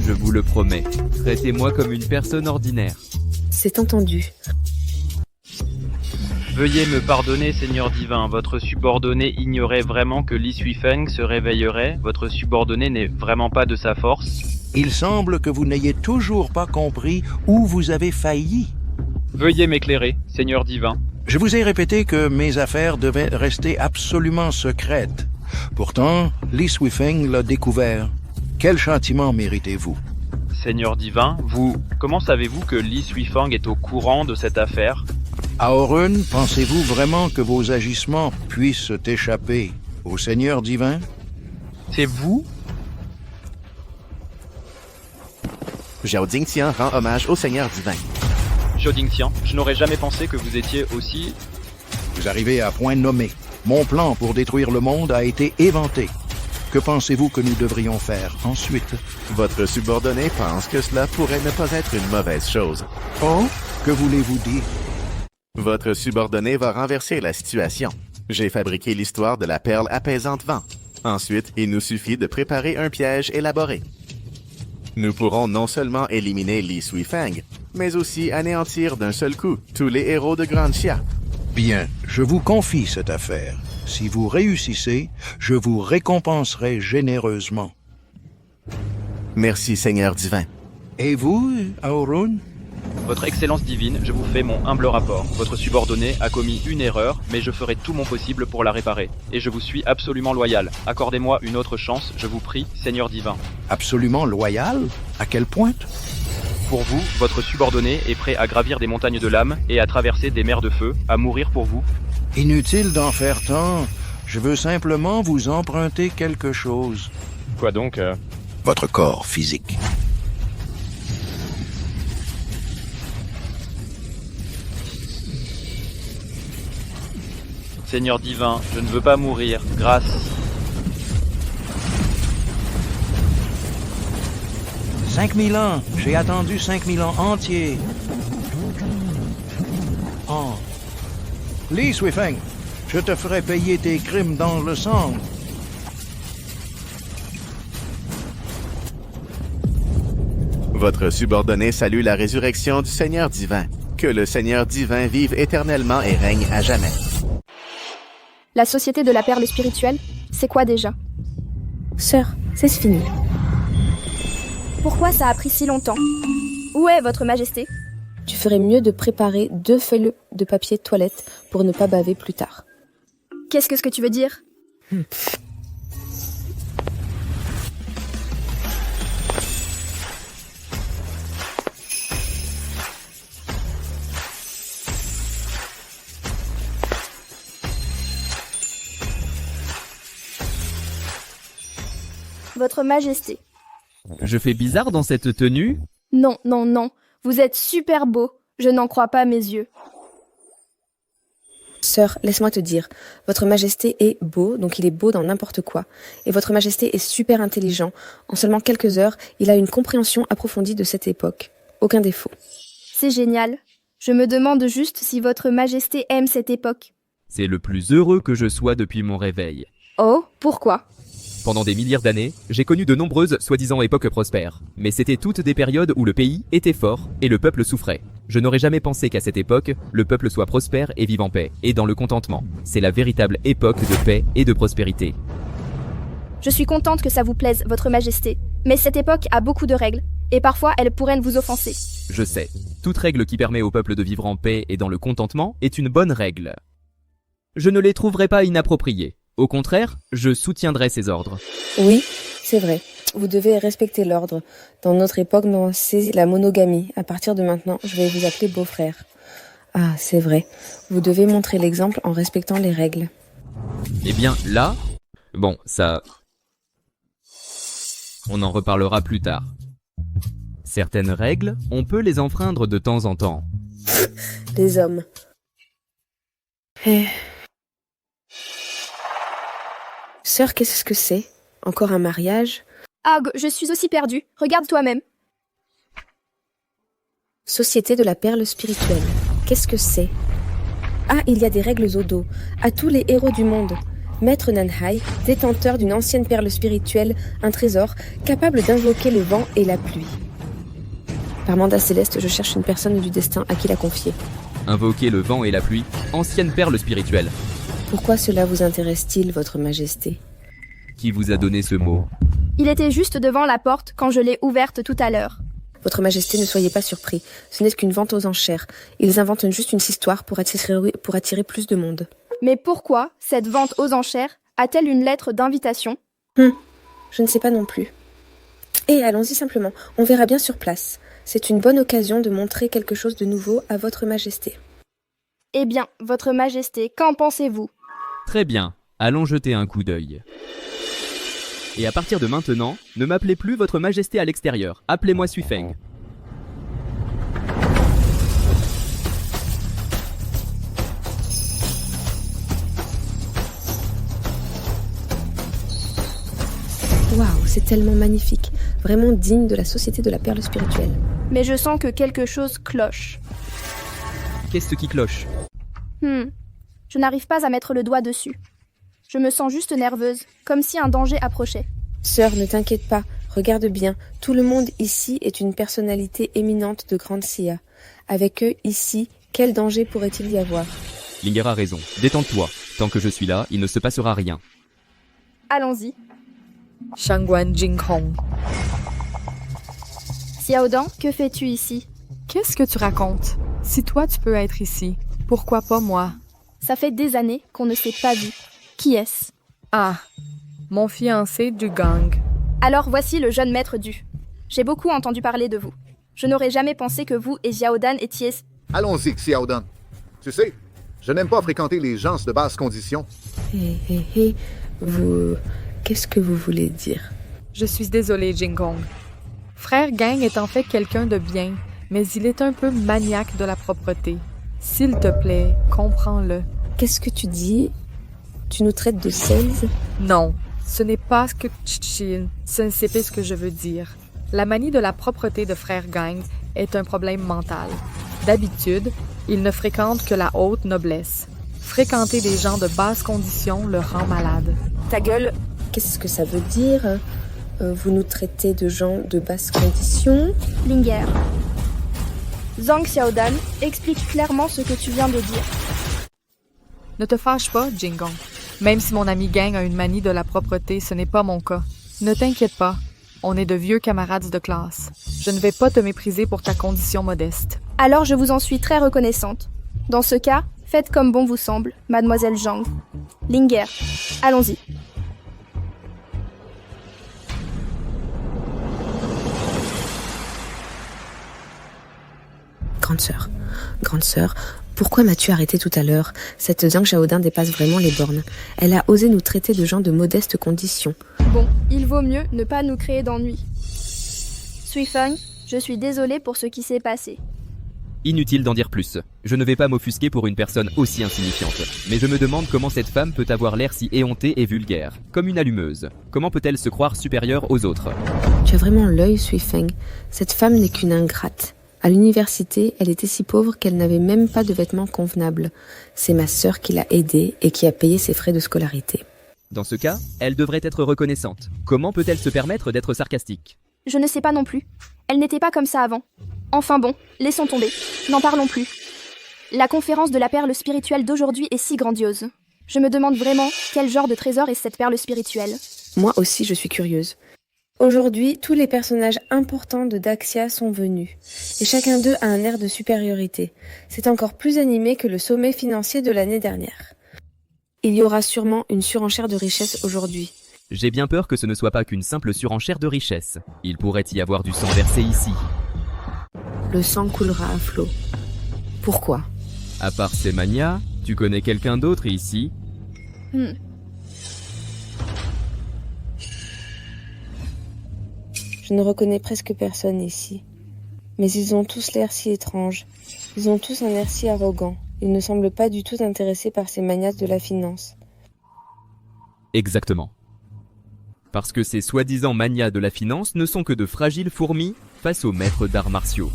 Je vous le promets. Traitez-moi comme une personne ordinaire. C'est entendu. Veuillez me pardonner, Seigneur divin. Votre subordonné ignorait vraiment que Li Suifeng se réveillerait. Votre subordonné n'est vraiment pas de sa force. Il semble que vous n'ayez toujours pas compris où vous avez failli. Veuillez m'éclairer, Seigneur divin. Je vous ai répété que mes affaires devaient rester absolument secrètes. Pourtant, Li Suifeng l'a découvert. Quel châtiment méritez-vous? Seigneur divin, comment savez-vous que Li Suifeng est au courant de cette affaire? Aorun, pensez-vous vraiment que vos agissements puissent échapper au Seigneur divin? C'est vous? Zhao Jingtian rend hommage au Seigneur divin. Zhao Jingtian, je n'aurais jamais pensé que vous étiez aussi... Vous arrivez à point nommé. Mon plan pour détruire le monde a été éventé. Que pensez-vous que nous devrions faire ensuite? Votre subordonné pense que cela pourrait ne pas être une mauvaise chose. Oh? Que voulez-vous dire? Votre subordonné va renverser la situation. J'ai fabriqué l'histoire de la perle apaisante vent. Ensuite, il nous suffit de préparer un piège élaboré. Nous pourrons non seulement éliminer Li Suifeng, mais aussi anéantir d'un seul coup tous les héros de Grande Xia. Bien, je vous confie cette affaire. Si vous réussissez, je vous récompenserai généreusement. Merci, Seigneur divin. Et vous, Aorun? Votre Excellence divine, je vous fais mon humble rapport. Votre subordonné a commis une erreur, mais je ferai tout mon possible pour la réparer. Et je vous suis absolument loyal. Accordez-moi une autre chance, je vous prie, Seigneur divin. Absolument loyal? À quelle pointe? Pour vous, votre subordonné est prêt à gravir des montagnes de lames et à traverser des mers de feu, à mourir pour vous. Inutile d'en faire tant. Je veux simplement vous emprunter quelque chose. Quoi donc Votre corps physique. Seigneur divin, je ne veux pas mourir, grâce. 5000 ans. J'ai attendu 5000 ans entiers. Oh. Li Suifeng, je te ferai payer tes crimes dans le sang. Votre subordonné salue la résurrection du Seigneur divin. Que le Seigneur divin vive éternellement et règne à jamais. La société de la perle spirituelle, c'est quoi déjà? Sœur, c'est fini. Pourquoi ça a pris si longtemps? Où est votre Majesté? Tu ferais mieux de préparer 2 feuilles de papier de toilette pour ne pas baver plus tard. Qu'est-ce que tu veux dire? Votre Majesté. Je fais bizarre dans cette tenue? Non, non, non. Vous êtes super beau. Je n'en crois pas mes yeux. Sœur, laisse-moi te dire, votre Majesté est beau, donc il est beau dans n'importe quoi. Et votre Majesté est super intelligent. En seulement quelques heures, il a une compréhension approfondie de cette époque. Aucun défaut. C'est génial. Je me demande juste si votre Majesté aime cette époque. C'est le plus heureux que je sois depuis mon réveil. Oh, pourquoi? Pendant des milliers d'années, j'ai connu de nombreuses soi-disant époques prospères. Mais c'était toutes des périodes où le pays était fort et le peuple souffrait. Je n'aurais jamais pensé qu'à cette époque, le peuple soit prospère et vive en paix, et dans le contentement. C'est la véritable époque de paix et de prospérité. Je suis contente que ça vous plaise, votre majesté. Mais cette époque a beaucoup de règles, et parfois elles pourraient vous offenser. Je sais, toute règle qui permet au peuple de vivre en paix et dans le contentement est une bonne règle. Je ne les trouverai pas inappropriées. Au contraire, je soutiendrai ces ordres. Oui, c'est vrai. Vous devez respecter l'ordre. Dans notre époque, non, c'est la monogamie. À partir de maintenant, je vais vous appeler beau-frère. Ah, c'est vrai. Vous devez montrer l'exemple en respectant les règles. Eh bien, là... Bon, ça... On en reparlera plus tard. Certaines règles, on peut les enfreindre de temps en temps. Les hommes. Sœur, qu'est-ce que c'est? Encore un mariage? Ah, je suis aussi perdue. Regarde toi-même. Société de la perle spirituelle. Qu'est-ce que c'est? Ah, il y a des règles au dos. À tous les héros du monde. Maître Nanhai, détenteur d'une ancienne perle spirituelle, un trésor, capable d'invoquer le vent et la pluie. Par mandat céleste, je cherche une personne du destin à qui la confier. Invoquer le vent et la pluie, ancienne perle spirituelle. Pourquoi cela vous intéresse-t-il, votre majesté? Qui vous a donné ce mot? Il était juste devant la porte quand je l'ai ouverte tout à l'heure. Votre majesté, ne soyez pas surpris. Ce n'est qu'une vente aux enchères. Ils inventent juste une histoire pour attirer plus de monde. Mais pourquoi cette vente aux enchères a-t-elle une lettre d'invitation? Je ne sais pas non plus. Et allons-y simplement, on verra bien sur place. C'est une bonne occasion de montrer quelque chose de nouveau à votre majesté. Eh bien, votre majesté, qu'en pensez-vous? Très bien, allons jeter un coup d'œil. Et à partir de maintenant, ne m'appelez plus votre majesté à l'extérieur, appelez-moi Suifeng. Waouh, c'est tellement magnifique, vraiment digne de la société de la perle spirituelle. Mais je sens que quelque chose cloche. Qu'est-ce qui cloche? Je n'arrive pas à mettre le doigt dessus. Je me sens juste nerveuse, comme si un danger approchait. Sœur, ne t'inquiète pas, regarde bien. Tout le monde ici est une personnalité éminente de Grande Sia. Avec eux, ici, quel danger pourrait-il y avoir? Linger a raison, détends-toi. Tant que je suis là, il ne se passera rien. Allons-y. Shangguan Jingkong. Xiaodan, que fais-tu ici? Qu'est-ce que tu racontes? Si toi tu peux être ici, pourquoi pas moi? Ça fait des années qu'on ne s'est pas vu. Qui est-ce? Ah, mon fiancé du gang. Alors voici le jeune maître du. J'ai beaucoup entendu parler de vous. Je n'aurais jamais pensé que vous et Xiaodan étiez... Allons-y, Xiaodan. Tu sais, je n'aime pas fréquenter les gens de basse condition. Vous... Qu'est-ce que vous voulez dire? Je suis désolée, Jingkong. Frère Gang est en fait quelqu'un de bien, mais il est un peu maniaque de la propreté. S'il te plaît, comprends-le. Qu'est-ce que tu dis? Tu nous traites de sales? Non, ce n'est pas ce que... Ce n'est pas ce que je veux dire. La manie de la propreté de Frère Gang est un problème mental. D'habitude, il ne fréquente que la haute noblesse. Fréquenter des gens de basse condition le rend malade. Ta gueule, qu'est-ce que ça veut dire? Vous nous traitez de gens de basse condition? Linger. Zhang Xiaodan, explique clairement ce que tu viens de dire. Ne te fâche pas, Jingkong. Même si mon ami Gang a une manie de la propreté, ce n'est pas mon cas. Ne t'inquiète pas, on est de vieux camarades de classe. Je ne vais pas te mépriser pour ta condition modeste. Alors je vous en suis très reconnaissante. Dans ce cas, faites comme bon vous semble, mademoiselle Zhang. Linger, allons-y. Grande sœur, pourquoi m'as-tu arrêté tout à l'heure? Cette Zhang Xiaodan dépasse vraiment les bornes. Elle a osé nous traiter de gens de modestes conditions. Bon, il vaut mieux ne pas nous créer d'ennuis. Suifeng, je suis désolée pour ce qui s'est passé. Inutile d'en dire plus. Je ne vais pas m'offusquer pour une personne aussi insignifiante. Mais je me demande comment cette femme peut avoir l'air si éhontée et vulgaire. Comme une allumeuse. Comment peut-elle se croire supérieure aux autres? Tu as vraiment l'œil, Suifeng. Cette femme n'est qu'une ingrate. À l'université, elle était si pauvre qu'elle n'avait même pas de vêtements convenables. C'est ma sœur qui l'a aidée et qui a payé ses frais de scolarité. Dans ce cas, elle devrait être reconnaissante. Comment peut-elle se permettre d'être sarcastique? Je ne sais pas non plus. Elle n'était pas comme ça avant. Enfin bon, laissons tomber. N'en parlons plus. La conférence de la perle spirituelle d'aujourd'hui est si grandiose. Je me demande vraiment quel genre de trésor est cette perle spirituelle. Moi aussi, je suis curieuse. Aujourd'hui, tous les personnages importants de Daxia sont venus. Et chacun d'eux a un air de supériorité. C'est encore plus animé que le sommet financier de l'année dernière. Il y aura sûrement une surenchère de richesses aujourd'hui. J'ai bien peur que ce ne soit pas qu'une simple surenchère de richesse. Il pourrait y avoir du sang versé ici. Le sang coulera à flot. Pourquoi? À part ces manias, tu connais quelqu'un d'autre ici? Je ne reconnais presque personne ici. Mais ils ont tous l'air si étranges. Ils ont tous un air si arrogant. Ils ne semblent pas du tout intéressés par ces manias de la finance. Exactement. Parce que ces soi-disant manias de la finance ne sont que de fragiles fourmis face aux maîtres d'arts martiaux.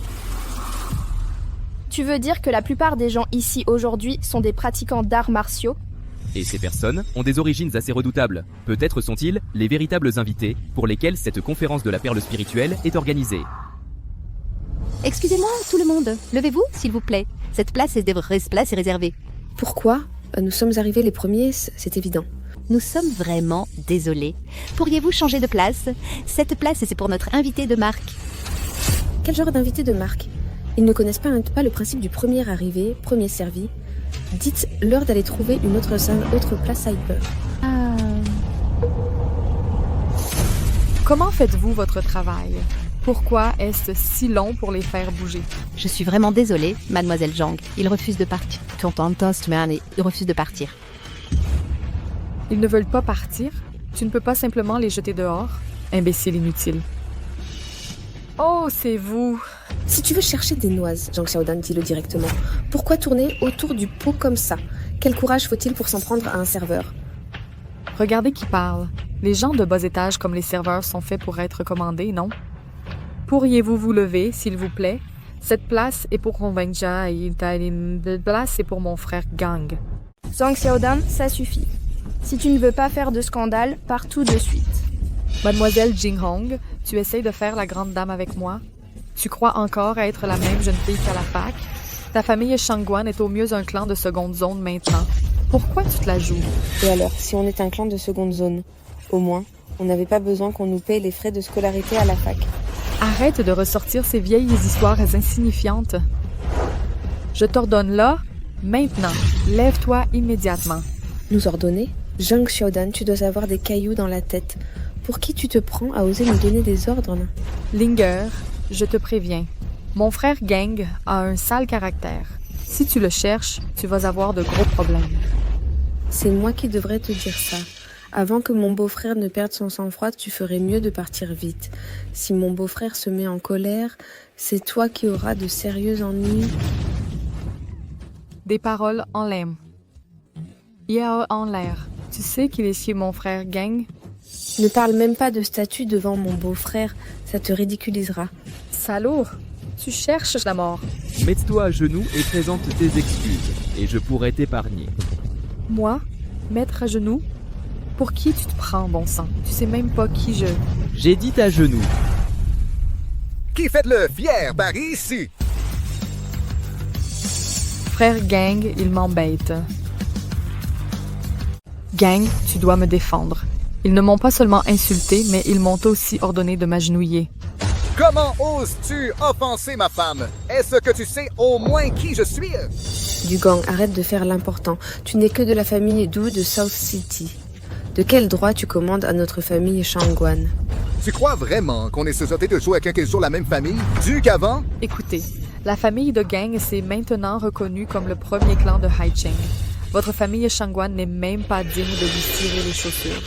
Tu veux dire que la plupart des gens ici aujourd'hui sont des pratiquants d'arts martiaux? Et ces personnes ont des origines assez redoutables. Peut-être sont-ils les véritables invités pour lesquels cette conférence de la perle spirituelle est organisée. Excusez-moi, tout le monde. Levez-vous, s'il vous plaît. Cette place est réservée. Pourquoi? Nous sommes arrivés les premiers, c'est évident. Nous sommes vraiment désolés. Pourriez-vous changer de place? Cette place, c'est pour notre invité de marque. Quel genre d'invité de marque? Ils ne connaissent pas le principe du premier arrivé, premier servi. Dites-leur d'aller trouver une autre salle, autre place ailleurs. Comment faites-vous votre travail? Pourquoi est-ce si long pour les faire bouger? Je suis vraiment désolée, mademoiselle Zhang. Il refuse de partir. Il refuse de partir. Ils ne veulent pas partir? Tu ne peux pas simplement les jeter dehors? Imbécile inutile. Oh, c'est vous! Si tu veux chercher des noises, Zhang Xiaodan, dis-le directement. Pourquoi tourner autour du pot comme ça? Quel courage faut-il pour s'en prendre à un serveur? Regardez qui parle. Les gens de bas étage comme les serveurs sont faits pour être commandés, non? Pourriez-vous vous lever, s'il vous plaît? Cette place est pour Kongbanja et cette place est pour mon frère Gang. Zhang Xiaodan, ça suffit. Si tu ne veux pas faire de scandale, pars tout de suite. Mademoiselle Jinghong, tu essayes de faire la grande dame avec moi? Tu crois encore être la même jeune fille qu'à la fac? Ta famille Shangguan est au mieux un clan de seconde zone maintenant. Pourquoi tu te la joues? Et alors, si on est un clan de seconde zone, au moins, on n'avait pas besoin qu'on nous paye les frais de scolarité à la fac. Arrête de ressortir ces vieilles histoires insignifiantes. Je t'ordonne là, maintenant. Lève-toi immédiatement. Nous ordonner? Zhang Xiaodan, tu dois avoir des cailloux dans la tête. Pour qui tu te prends à oser nous donner des ordres? Linger, je te préviens. Mon frère Gang a un sale caractère. Si tu le cherches, tu vas avoir de gros problèmes. C'est moi qui devrais te dire ça. Avant que mon beau-frère ne perde son sang-froid, tu ferais mieux de partir vite. Si mon beau-frère se met en colère, c'est toi qui auras de sérieux ennuis. Des paroles en l'aime. Yao en l'air. Tu sais qu'il est chez mon frère Gang? Ne parle même pas de statut devant mon beau-frère, ça te ridiculisera. Salaud, tu cherches la mort. Mets-toi à genoux et présente tes excuses, et je pourrai t'épargner. Moi? Mettre à genoux? Pour qui tu te prends, bon sang? Tu sais même pas qui je... J'ai dit à genoux. Qui faites-le fier par ici? Frère Gang, il m'embête. Gang, tu dois me défendre. Ils ne m'ont pas seulement insulté, mais ils m'ont aussi ordonné de m'agenouiller. Comment oses-tu offenser ma femme? Est-ce que tu sais au moins qui je suis? Du Gang, arrête de faire l'important. Tu n'es que de la famille Du de South City. De quel droit tu commandes à notre famille Shangguan? Tu crois vraiment qu'on est susceptible de jouer à quelque chose la même famille, du qu'avant? Écoutez, la famille de Gang s'est maintenant reconnue comme le premier clan de Haicheng. Votre famille Shangguan n'est même pas digne de lui tirer les chaussures.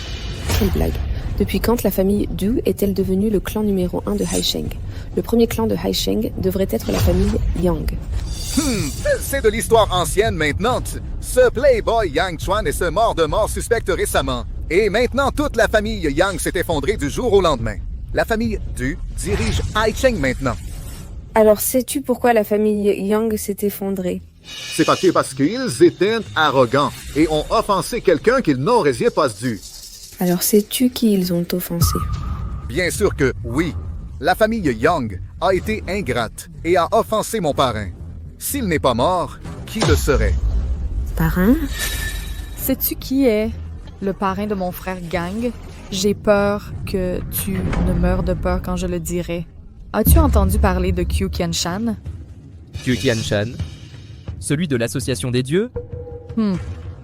Quelle blague. Depuis quand la famille Du est-elle devenue le clan numéro 1 de Haicheng? Le premier clan de Haicheng devrait être la famille Yang. C'est de l'histoire ancienne maintenant. Ce playboy Yang Chuan est mort de mort suspecte récemment. Et maintenant, toute la famille Yang s'est effondrée du jour au lendemain. La famille Du dirige Haicheng maintenant. Alors sais-tu pourquoi la famille Yang s'est effondrée? C'est parce qu'ils étaient arrogants et ont offensé quelqu'un qu'ils n'auraient pas dû. Alors sais-tu qui ils ont offensé? Bien sûr que oui. La famille Young a été ingrate et a offensé mon parrain. S'il n'est pas mort, qui le serait? Parrain? Sais-tu qui est le parrain de mon frère Gang? J'ai peur que tu ne meurs de peur quand je le dirai. As-tu entendu parler de Qiu Qianshan? Qiu Qianshan? Celui de l'Association des Dieux?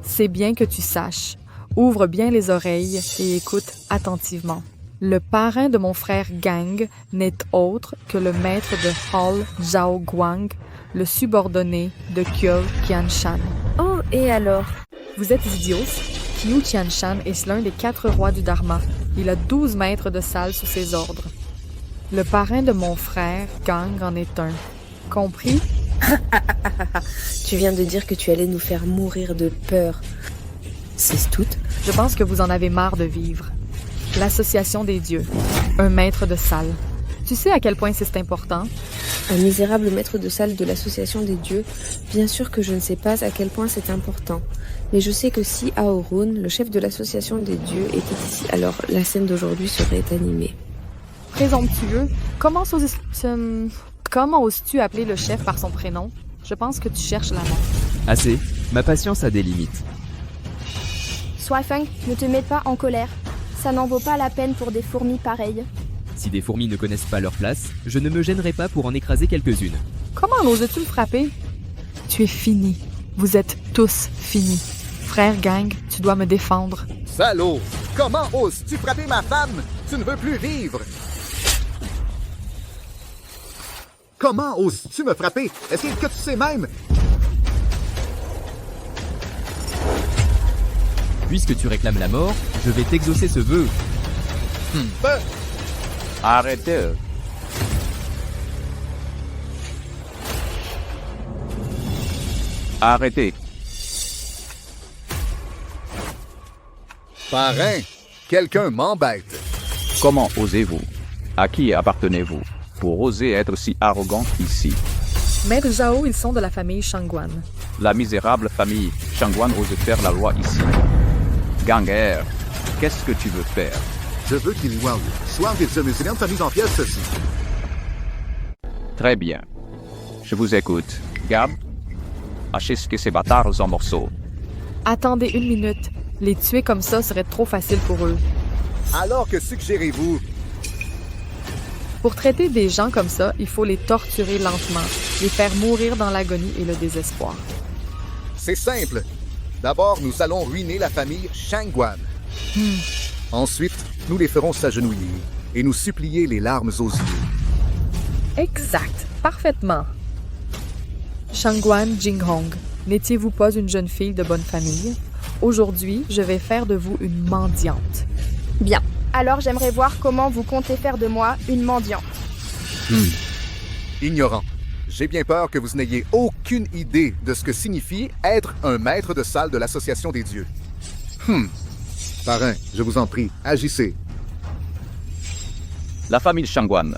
C'est bien que tu saches. Ouvre bien les oreilles et écoute attentivement. Le parrain de mon frère Gang n'est autre que le maître de Hall Zhao Guang, le subordonné de Qiu Qianshan. Oh, et alors? Vous êtes idiots? Qiu Qianshan est l'un des 4 rois du Dharma. Il a 12 maîtres de salle sous ses ordres. Le parrain de mon frère, Gang, en est un. Compris? Tu viens de dire que tu allais nous faire mourir de peur. C'est tout? Je pense que vous en avez marre de vivre. L'Association des dieux. Un maître de salle. Tu sais à quel point c'est important? Un misérable maître de salle de l'Association des dieux? Bien sûr que je ne sais pas à quel point c'est important. Mais je sais que si Aorun, le chef de l'Association des dieux, était ici, alors la scène d'aujourd'hui serait animée. Présomptueux, comment oses-tu appeler le chef par son prénom? Je pense que tu cherches la mort. Assez. Ma patience a des limites. Shuaifeng, ne te mets pas en colère. Ça n'en vaut pas la peine pour des fourmis pareilles. Si des fourmis ne connaissent pas leur place, je ne me gênerai pas pour en écraser quelques-unes. Comment oses-tu me frapper? Tu es fini. Vous êtes tous finis. Frère Gang, tu dois me défendre. Salaud! Comment oses-tu frapper ma femme? Tu ne veux plus vivre! Comment oses-tu me frapper? Est-ce que tu sais même? Puisque tu réclames la mort, je vais t'exaucer ce vœu. Arrêtez. Arrêtez. Parrain, quelqu'un m'embête. Comment osez-vous? À qui appartenez-vous pour oser être si arrogant ici? Maître Zhao, ils sont de la famille Shangguan. La misérable famille Shangguan ose faire la loi ici. Ganger, qu'est-ce que tu veux faire? Je veux qu'il soit des musulmans familles en pièces ceci. Très bien. Je vous écoute. Gab, hachez ces bâtards en morceaux. Attendez 1 minute. Les tuer comme ça serait trop facile pour eux. Alors que suggérez-vous? Pour traiter des gens comme ça, il faut les torturer lentement, les faire mourir dans l'agonie et le désespoir. C'est simple. D'abord, nous allons ruiner la famille Shangguan. Ensuite, nous les ferons s'agenouiller et nous supplier les larmes aux yeux. Exact. Parfaitement. Shangguan Jinghong, n'étiez-vous pas une jeune fille de bonne famille? Aujourd'hui, je vais faire de vous une mendiante. Bien. Alors j'aimerais voir comment vous comptez faire de moi une mendiante. Ignorant. J'ai bien peur que vous n'ayez aucune idée de ce que signifie être un maître de salle de l'Association des dieux. Parrain, je vous en prie, agissez. La famille Shangguan,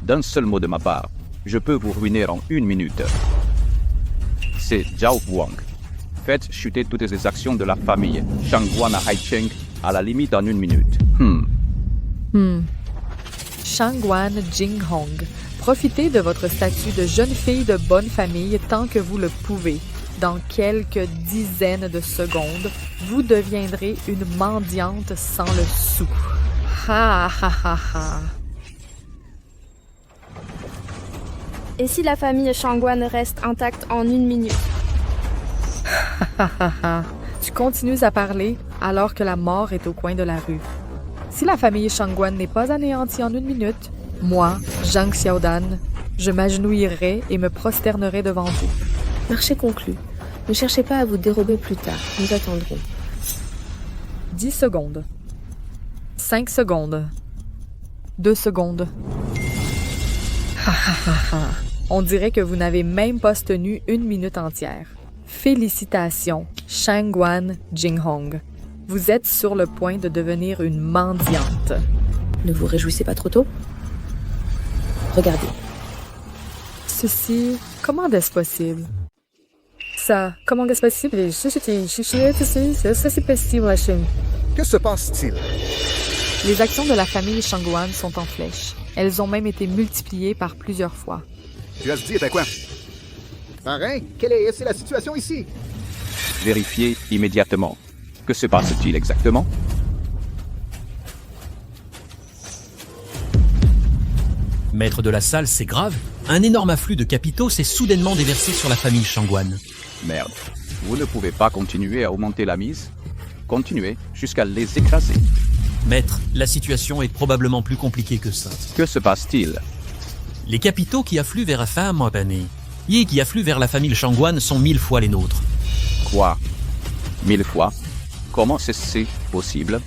d'un seul mot de ma part, je peux vous ruiner en 1 minute. C'est Zhao Guang. Faites chuter toutes les actions de la famille Shangguan à Haicheng à la limite en 1 minute. Shangguan Jinghong, profitez de votre statut de jeune fille de bonne famille tant que vous le pouvez. Dans quelques dizaines de secondes, vous deviendrez une mendiante sans le sou. Ha ha ha ha. Et si la famille Shangguan reste intacte en 1 minute? Tu continues à parler alors que la mort est au coin de la rue. Si la famille Shangguan n'est pas anéantie en 1 minute, moi, Zhang Xiaodan, je m'agenouillerai et me prosternerai devant vous. Marché conclu. Ne cherchez pas à vous dérober plus tard. Nous attendrons. 10 secondes. 5 secondes. 2 secondes. On dirait que vous n'avez même pas tenu 1 minute entière. Félicitations, Shangguan Jinghong. Vous êtes sur le point de devenir une mendiante. Ne vous réjouissez pas trop tôt? Regardez. Ceci, comment est-ce possible? Ça, comment est-ce possible? C'est possible, Que se passe-t-il? Les actions de la famille Shangguan sont en flèche. Elles ont même été multipliées par plusieurs fois. Tu as dit, ben quoi? Parrain, quelle est la situation ici? Vérifiez immédiatement. Que se passe-t-il exactement? Maître de la salle, c'est grave. Un énorme afflux de capitaux s'est soudainement déversé sur la famille Shangguan. Merde. Vous ne pouvez pas continuer à augmenter la mise. Continuez jusqu'à les écraser. Maître, la situation est probablement plus compliquée que ça. Que se passe-t-il? Les capitaux qui affluent vers la femme et qui affluent vers la famille Shangguan sont 1000 fois les nôtres. Quoi? 1000 fois? Comment c'est possible?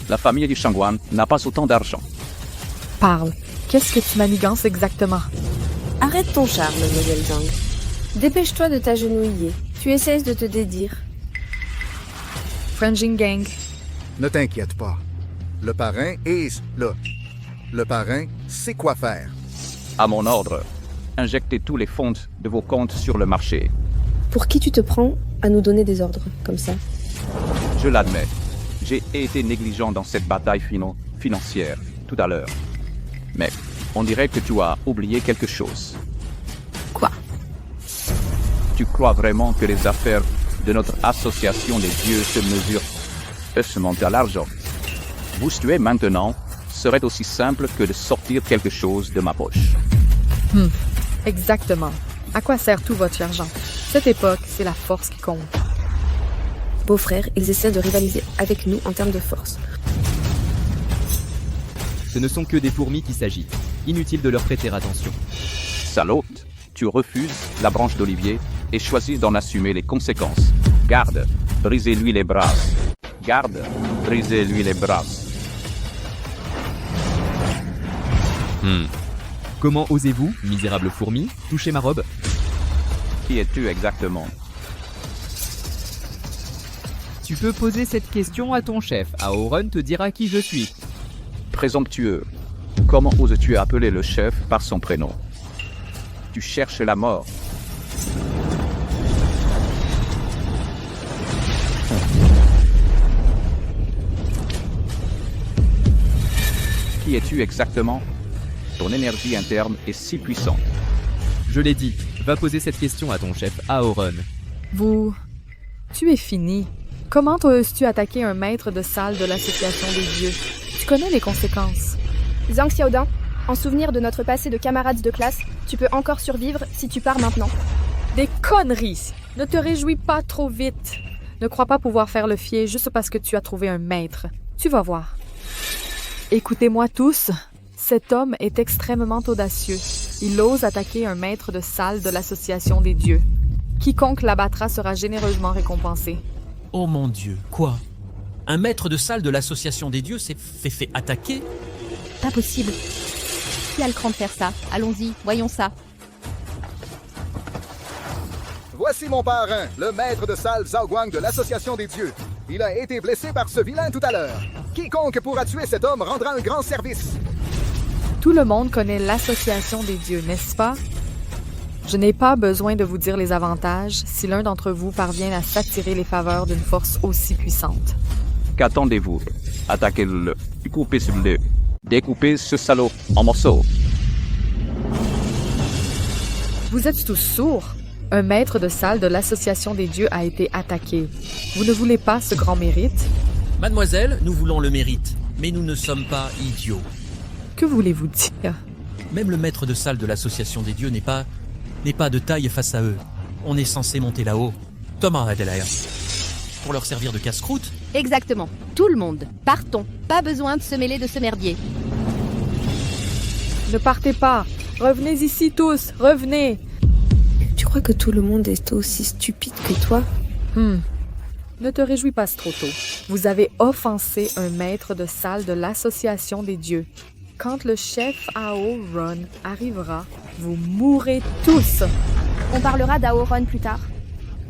La famille du Shangguan n'a pas autant d'argent. Parle. Qu'est-ce que tu manigances exactement? Arrête ton charme, mademoiselle Zhang. Dépêche-toi de t'agenouiller. Tu essaies de te dédire. Fringing Gang. Ne t'inquiète pas. Le parrain est là. Le parrain sait quoi faire. À mon ordre, injectez tous les fonds de vos comptes sur le marché. Pour qui tu te prends à nous donner des ordres comme ça? Je l'admets. J'ai été négligent dans cette bataille financière tout à l'heure. Mais on dirait que tu as oublié quelque chose. Quoi? Tu crois vraiment que les affaires de notre association des dieux se mesurent seulement à l'argent? Vous tuer maintenant serait aussi simple que de sortir quelque chose de ma poche. Exactement. À quoi sert tout votre argent? Cette époque, c'est la force qui compte. Beaux-frères, ils essaient de rivaliser avec nous en termes de force. Ce ne sont que des fourmis qui s'agitent. Inutile de leur prêter attention. Salope, tu refuses la branche d'olivier et choisis d'en assumer les conséquences. Garde, brisez-lui les bras. Garde, brisez-lui les bras. Comment osez-vous, misérable fourmi, toucher ma robe? Qui es-tu exactement? Tu peux poser cette question à ton chef. Aoron te dira qui je suis. Présomptueux. Comment oses-tu appeler le chef par son prénom? Tu cherches la mort. Qui es-tu exactement? Ton énergie interne est si puissante. Je l'ai dit, va poser cette question à ton chef Aoron. Tu es fini. Comment oses-tu attaquer un maître de salle de l'association des dieux? Tu connais les conséquences. Zhang Xiaodun, en souvenir de notre passé de camarades de classe, tu peux encore survivre si tu pars maintenant. Des conneries! Ne te réjouis pas trop vite. Ne crois pas pouvoir faire le fier juste parce que tu as trouvé un maître. Tu vas voir. Écoutez-moi tous. Cet homme est extrêmement audacieux. Il ose attaquer un maître de salle de l'association des dieux. Quiconque l'abattra sera généreusement récompensé. Oh mon Dieu, quoi? Un maître de salle de l'association des dieux s'est fait attaquer? Pas possible. Qui a le cran de faire ça? Allons-y, voyons ça. Voici mon parrain, le maître de salle Zhao Guang de l'association des dieux. Il a été blessé par ce vilain tout à l'heure. Quiconque pourra tuer cet homme rendra un grand service. Tout le monde connaît l'association des dieux, n'est-ce pas? Je n'ai pas besoin de vous dire les avantages si l'un d'entre vous parvient à s'attirer les faveurs d'une force aussi puissante. Qu'attendez-vous? Attaquez-le. Coupez-le. Découpez ce salaud en morceaux. Vous êtes tous sourds? Un maître de salle de l'association des dieux a été attaqué. Vous ne voulez pas ce grand mérite? Mademoiselle, nous voulons le mérite, mais nous ne sommes pas idiots. Que voulez-vous dire? Même le maître de salle de l'association des dieux n'est pas de taille face à eux. On est censé monter là-haut. Thomas Adelaire. Pour leur servir de casse-croûte? Exactement. Tout le monde. Partons. Pas besoin de se mêler de ce merdier. Ne partez pas. Revenez ici tous. Revenez. Tu crois que tout le monde est aussi stupide que toi? Ne te réjouis pas trop tôt. Vous avez offensé un maître de salle de l'association des dieux. Quand le chef Aoron arrivera, vous mourrez tous. On parlera d'Aoron plus tard.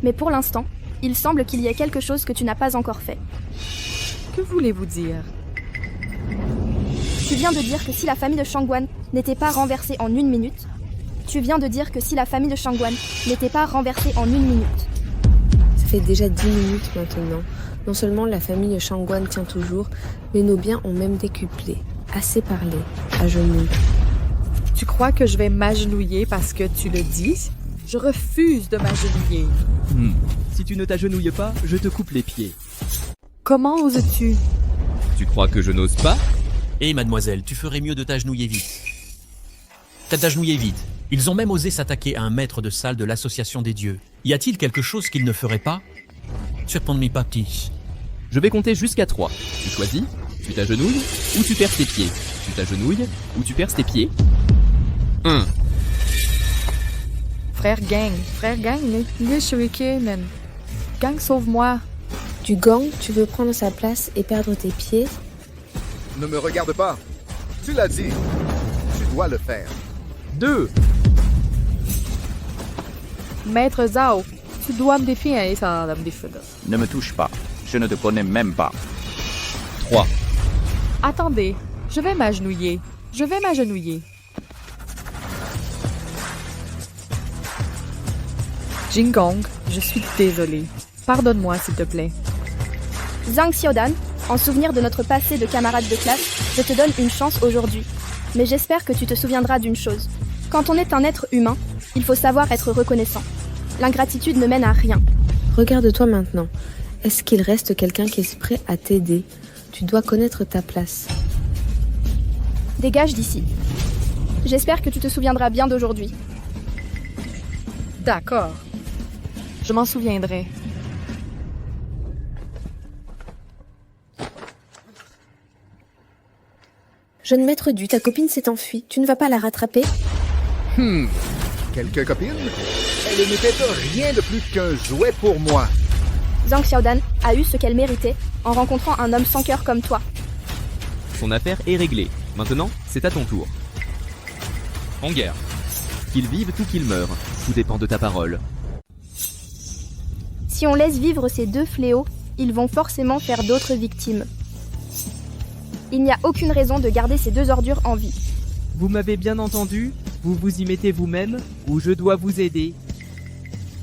Mais pour l'instant, il semble qu'il y ait quelque chose que tu n'as pas encore fait. Que voulez-vous dire? Tu viens de dire que si la famille de Shangguan n'était pas renversée en 1 minute... Tu viens de dire que si la famille de Shangguan n'était pas renversée en 1 minute... Ça fait déjà 10 minutes maintenant. Non seulement la famille Shangguan tient toujours, mais nos biens ont même décuplé. Assez parlé, à genoux. Tu crois que je vais m'agenouiller parce que tu le dis? Je refuse de m'agenouiller. Si tu ne t'agenouilles pas, je te coupe les pieds. Comment oses-tu? Tu crois que je n'ose pas? Eh mademoiselle, tu ferais mieux de t'agenouiller vite. T'agenouiller vite. Ils ont même osé s'attaquer à un maître de salle de l'association des dieux. Y a-t-il quelque chose qu'ils ne feraient pas? Surprends-moi pas, petit. Je vais compter jusqu'à 3. Tu choisis? Tu t'agenouilles ou tu perces tes pieds? Tu t'agenouilles ou tu perces tes pieds? 1. Frère Gang, les shurikenen. Gang, sauve-moi. Du gang, tu veux prendre sa place et perdre tes pieds? Ne me regarde pas. Tu l'as dit. Tu dois le faire. 2. Maître Zhao, tu dois me défier, ça me défie. Ne me touche pas. Je ne te connais même pas. 3. Attendez, je vais m'agenouiller. Jingong, je suis désolée. Pardonne-moi, s'il te plaît. Zhang Xiaodan, en souvenir de notre passé de camarade de classe, je te donne une chance aujourd'hui. Mais j'espère que tu te souviendras d'une chose. Quand on est un être humain, il faut savoir être reconnaissant. L'ingratitude ne mène à rien. Regarde-toi maintenant. Est-ce qu'il reste quelqu'un qui est prêt à t'aider? Tu dois connaître ta place. Dégage d'ici. J'espère que tu te souviendras bien d'aujourd'hui. D'accord. Je m'en souviendrai. Jeune maître Du, ta copine s'est enfuie. Tu ne vas pas la rattraper? Quelques copines? Elle n'était rien de plus qu'un jouet pour moi. Zhang Xiaodan a eu ce qu'elle méritait en rencontrant un homme sans cœur comme toi. Son affaire est réglée. Maintenant, c'est à ton tour. En guerre. Qu'ils vivent ou qu'ils meurent, tout dépend de ta parole. Si on laisse vivre ces deux fléaux, ils vont forcément faire d'autres victimes. Il n'y a aucune raison de garder ces deux ordures en vie. Vous m'avez bien entendu? Vous vous y mettez vous-même ou je dois vous aider?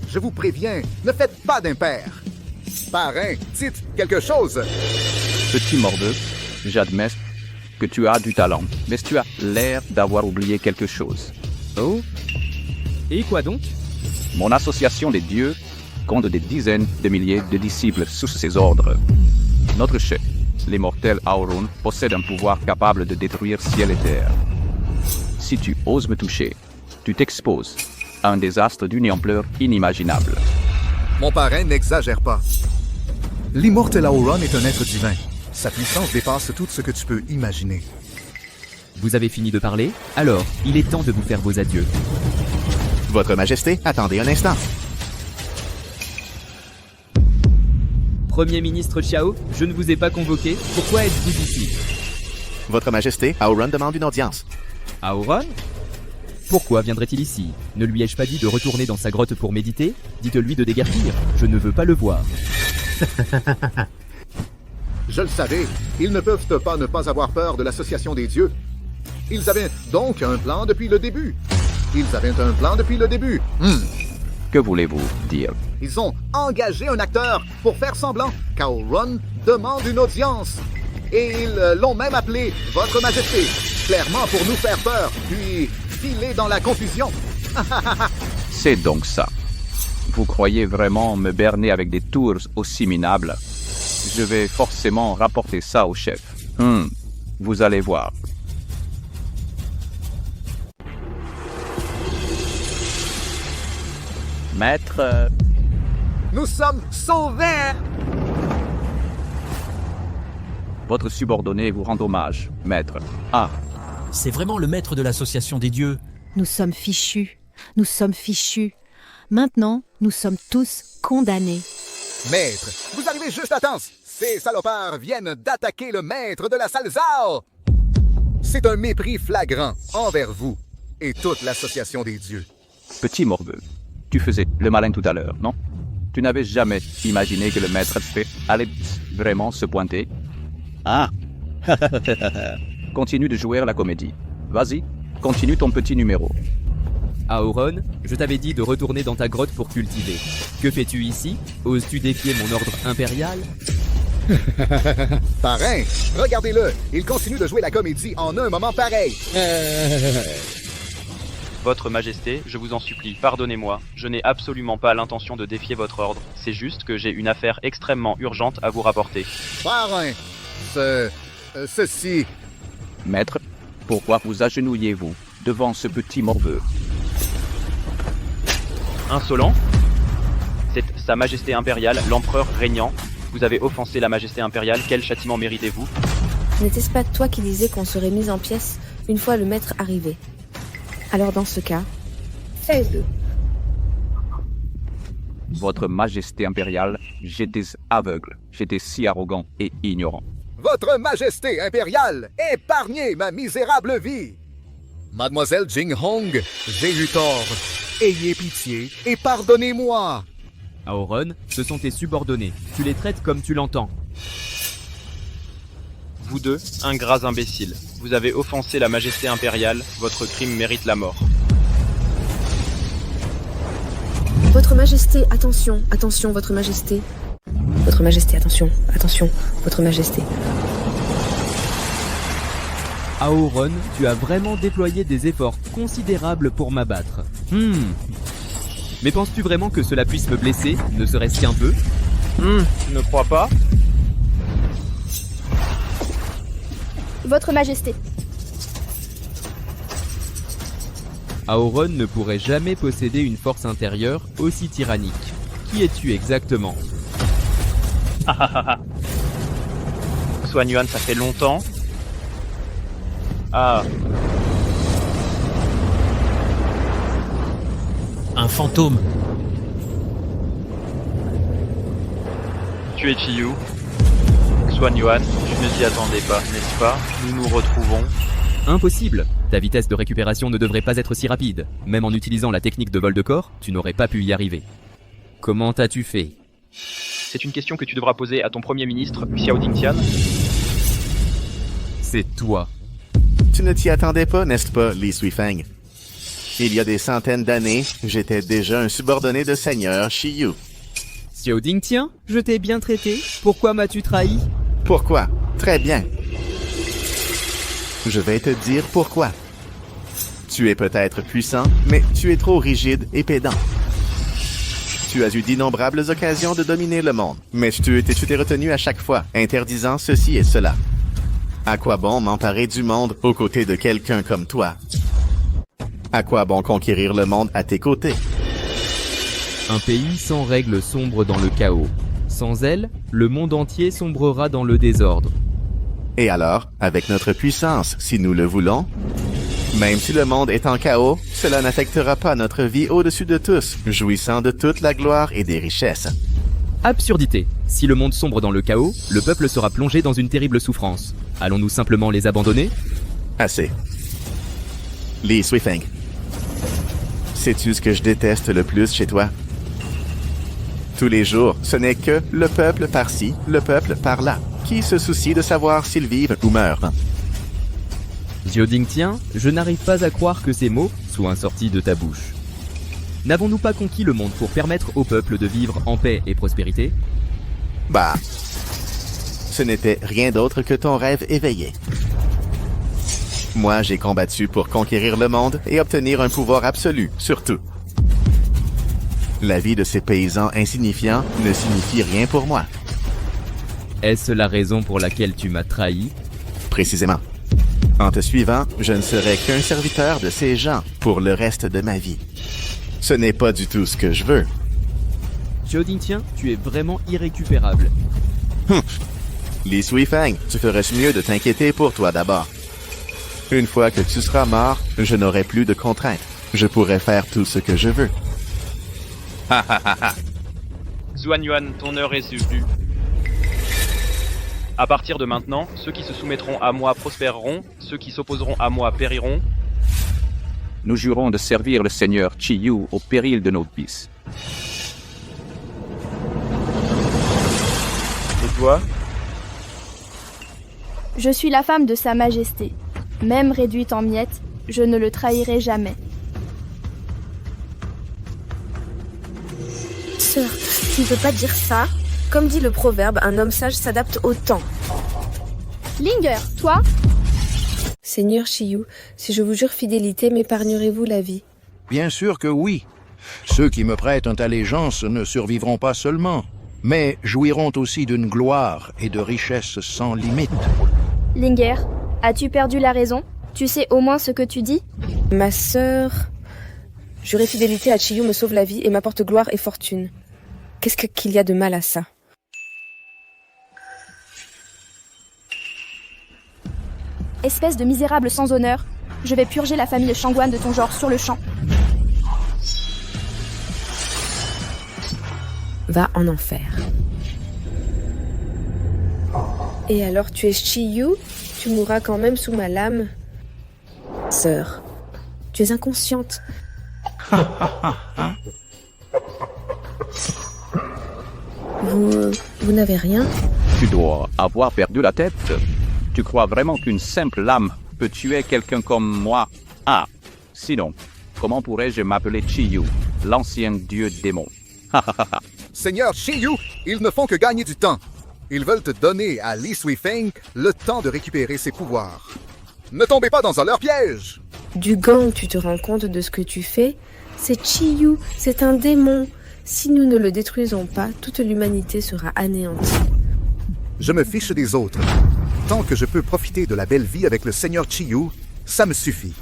Je vous préviens, ne faites pas d'impair. Parrain, dites quelque chose. Petit morveux, j'admets que tu as du talent, mais tu as l'air d'avoir oublié quelque chose. Oh? Et quoi donc? Mon association des dieux compte des dizaines de milliers de disciples sous ses ordres. Notre chef, l'immortel Aurun, possède un pouvoir capable de détruire ciel et terre. Si tu oses me toucher, tu t'exposes à un désastre d'une ampleur inimaginable. Mon parrain n'exagère pas. L'immortel Aurun est un être divin. Sa puissance dépasse tout ce que tu peux imaginer. Vous avez fini de parler? Alors, il est temps de vous faire vos adieux. Votre Majesté, attendez un instant. Premier ministre Xiao, je ne vous ai pas convoqué. Pourquoi êtes-vous ici? Votre Majesté, Aurun demande une audience. Aurun? Pourquoi viendrait-il ici? Ne lui ai-je pas dit de retourner dans sa grotte pour méditer? Dites-lui de déguerpir. Je ne veux pas le voir. Je le savais, ils ne peuvent pas ne pas avoir peur de l'association des dieux. Ils avaient donc un plan depuis le début. Que voulez-vous dire? Ils ont engagé un acteur pour faire semblant qu'Aurun demande une audience. Et ils l'ont même appelé Votre Majesté, clairement pour nous faire peur, puis filer dans la confusion. C'est donc ça. Vous croyez vraiment me berner avec des tours aussi minables? Je vais forcément rapporter ça au chef. Vous allez voir. Maître... Nous sommes sauvés! Votre subordonné vous rend hommage, maître. Ah. C'est vraiment le maître de l'association des dieux. Nous sommes fichus. Maintenant, nous sommes tous condamnés. Maître, vous arrivez juste à temps. Ces salopards viennent d'attaquer le maître de la salle Zhao. C'est un mépris flagrant envers vous et toute l'association des dieux. Petit morveux, tu faisais le malin tout à l'heure, non? Tu n'avais jamais imaginé que le maître allait vraiment se pointer? Ah. Continue de jouer à la comédie. Vas-y, continue ton petit numéro. Aurun, je t'avais dit de retourner dans ta grotte pour cultiver. Que fais-tu ici? Oses-tu défier mon ordre impérial? Parrain, regardez-le. Il continue de jouer la comédie en un moment pareil. Votre Majesté, je vous en supplie, pardonnez-moi. Je n'ai absolument pas l'intention de défier votre ordre. C'est juste que j'ai une affaire extrêmement urgente à vous rapporter. Parrain, ceci... Maître, pourquoi vous agenouillez-vous devant ce petit morveux? Insolent? C'est Sa Majesté impériale, l'empereur régnant. Vous avez offensé la Majesté impériale, quel châtiment méritez-vous? N'était-ce pas toi qui disais qu'on serait mis en pièces une fois le maître arrivé? Alors dans ce cas, fais-le. Votre Majesté impériale, j'étais aveugle, j'étais si arrogant et ignorant. Votre Majesté impériale, épargnez ma misérable vie. Mademoiselle Jing Hong, j'ai eu tort. Ayez pitié et pardonnez-moi. Aoron, ce sont tes subordonnés. Tu les traites comme tu l'entends. Vous deux, ingrats imbéciles. Vous avez offensé la Majesté impériale, votre crime mérite la mort. Votre Majesté, attention, attention, Votre Majesté. Votre Majesté, attention, attention, Votre Majesté. Aoron, tu as vraiment déployé des efforts considérables pour m'abattre. Mais penses-tu vraiment que cela puisse me blesser, ne serait-ce qu'un peu? Ne crois pas? Votre Majesté. Aoron ne pourrait jamais posséder une force intérieure aussi tyrannique. Qui es-tu exactement? Xuan Yuan, ça fait longtemps. Ah. Un fantôme. Tu es Chiyu. Xuan Yuan, tu ne t'y attendais pas, n'est-ce pas? Nous nous retrouvons. Impossible! Ta vitesse de récupération ne devrait pas être si rapide. Même en utilisant la technique de vol de corps, tu n'aurais pas pu y arriver. Comment as-tu fait? C'est une question que tu devras poser à ton premier ministre, Xiao Dingtian. C'est toi. Tu ne t'y attendais pas, n'est-ce pas, Li Suifeng? Il y a des centaines d'années, j'étais déjà un subordonné de seigneur Shiyu. Xiao Dingtian, je t'ai bien traité. Pourquoi m'as-tu trahi? Pourquoi? Très bien. Je vais te dire pourquoi. Tu es peut-être puissant, mais tu es trop rigide et pédant. Tu as eu d'innombrables occasions de dominer le monde, mais tu t'es retenu à chaque fois, interdisant ceci et cela. À quoi bon m'emparer du monde aux côtés de quelqu'un comme toi? À quoi bon conquérir le monde à tes côtés? Un pays sans règles sombre dans le chaos. Sans elle, le monde entier sombrera dans le désordre. Et alors, avec notre puissance, si nous le voulons, même si le monde est en chaos, cela n'affectera pas notre vie au-dessus de tous, jouissant de toute la gloire et des richesses. Absurdité. Si le monde sombre dans le chaos, le peuple sera plongé dans une terrible souffrance. Allons-nous simplement les abandonner? Assez. Li Suifeng, sais-tu ce que je déteste le plus chez toi? Tous les jours, ce n'est que le peuple par-ci, le peuple par-là, qui se soucie de savoir s'ils vivent ou meurent. Xiao Dingtian, je n'arrive pas à croire que ces mots soient sortis de ta bouche. N'avons-nous pas conquis le monde pour permettre au peuple de vivre en paix et prospérité? Bah, ce n'était rien d'autre que ton rêve éveillé. Moi, j'ai combattu pour conquérir le monde et obtenir un pouvoir absolu, surtout. La vie de ces paysans insignifiants ne signifie rien pour moi. Est-ce la raison pour laquelle tu m'as trahi? Précisément. En te suivant, je ne serai qu'un serviteur de ces gens pour le reste de ma vie. Ce n'est pas du tout ce que je veux. Xiao Dingtian, tu es vraiment irrécupérable. Li Suifeng, tu ferais mieux de t'inquiéter pour toi d'abord. Une fois que tu seras mort, je n'aurai plus de contraintes. Je pourrai faire tout ce que je veux. Xuan Yuan, ton heure est venue. À partir de maintenant, ceux qui se soumettront à moi prospéreront, ceux qui s'opposeront à moi périront. Nous jurons de servir le seigneur Chiyu au péril de nos vies. Et toi? Je suis la femme de Sa Majesté. Même réduite en miettes, je ne le trahirai jamais. Sœur, tu ne veux pas dire ça? Comme dit le proverbe, un homme sage s'adapte au temps. Linger, toi? Seigneur Chiyu, si je vous jure fidélité, m'épargnerez-vous la vie? Bien sûr que oui. Ceux qui me prêtent allégeance ne survivront pas seulement, mais jouiront aussi d'une gloire et de richesses sans limite. Linger, as-tu perdu la raison? Tu sais au moins ce que tu dis? Ma sœur... Jurer fidélité à Chiyu me sauve la vie et m'apporte gloire et fortune. Qu'est-ce qu'il y a de mal à ça? Espèce de misérable sans honneur, je vais purger la famille Shangwan de ton genre sur le champ. Va en enfer. Et alors tu es Chiyu? Tu mourras quand même sous ma lame? Sœur, tu es inconsciente. Vous n'avez rien? Tu dois avoir perdu la tête. Tu crois vraiment qu'une simple lame peut tuer quelqu'un comme moi? Ah, sinon, comment pourrais-je m'appeler Chiyu, l'ancien dieu démon? Seigneur Chiyu, ils ne font que gagner du temps. Ils veulent te donner à Li Suifeng le temps de récupérer ses pouvoirs. Ne tombez pas dans leur piège! Du gang, tu te rends compte de ce que tu fais? C'est Chiyu, c'est un démon. Si nous ne le détruisons pas, toute l'humanité sera anéantie. Je me fiche des autres. Tant que je peux profiter de la belle vie avec le Seigneur Chiyu, ça me suffit.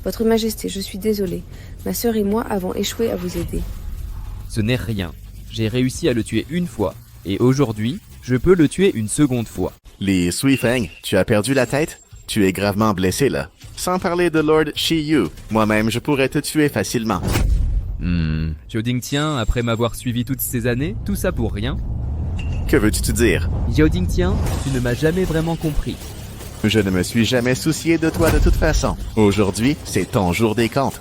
Votre Majesté, je suis désolée. Ma sœur et moi avons échoué à vous aider. Ce n'est rien. J'ai réussi à le tuer une fois. Et aujourd'hui, je peux le tuer une seconde fois. Li Suifeng, tu as perdu la tête? Tu es gravement blessé là. Sans parler de Lord Chiyu, moi-même je pourrais te tuer facilement. Xiao Dingtian, après m'avoir suivi toutes ces années, tout ça pour rien? Que veux-tu te dire? Xiao Dingtian, tu ne m'as jamais vraiment compris. Je ne me suis jamais soucié de toi de toute façon. Aujourd'hui, c'est ton jour des comptes.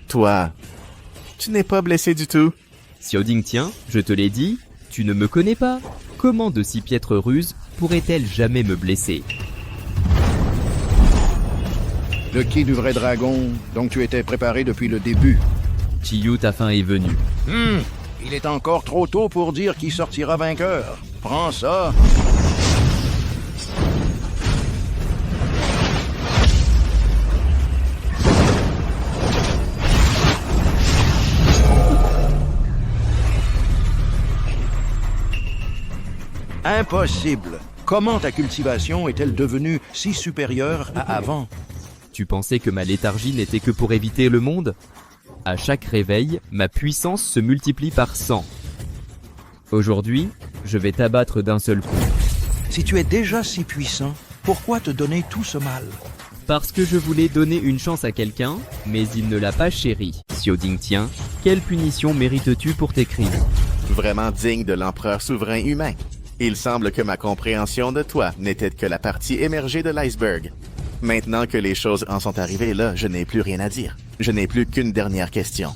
Toi, tu n'es pas blessé du tout. Xiao Dingtian, je te l'ai dit, tu ne me connais pas. Comment de si piètres ruses pourrait-elle jamais me blesser? Le ki du vrai dragon, donc tu étais préparé depuis le début. Chiyu, ta fin est venue. Il est encore trop tôt pour dire qui sortira vainqueur. Prends ça. Impossible. Comment ta cultivation est-elle devenue si supérieure à avant? Tu pensais que ma léthargie n'était que pour éviter le monde? À chaque réveil, ma puissance se multiplie par 100. Aujourd'hui, je vais t'abattre d'un seul coup. Si tu es déjà si puissant, pourquoi te donner tout ce mal? Parce que je voulais donner une chance à quelqu'un, mais il ne l'a pas chéri. Xiao Dingtian, quelle punition mérites-tu pour tes crimes? Vraiment digne de l'empereur souverain humain. Il semble que ma compréhension de toi n'était que la partie émergée de l'iceberg. Maintenant que les choses en sont arrivées là, je n'ai plus rien à dire. Je n'ai plus qu'une dernière question.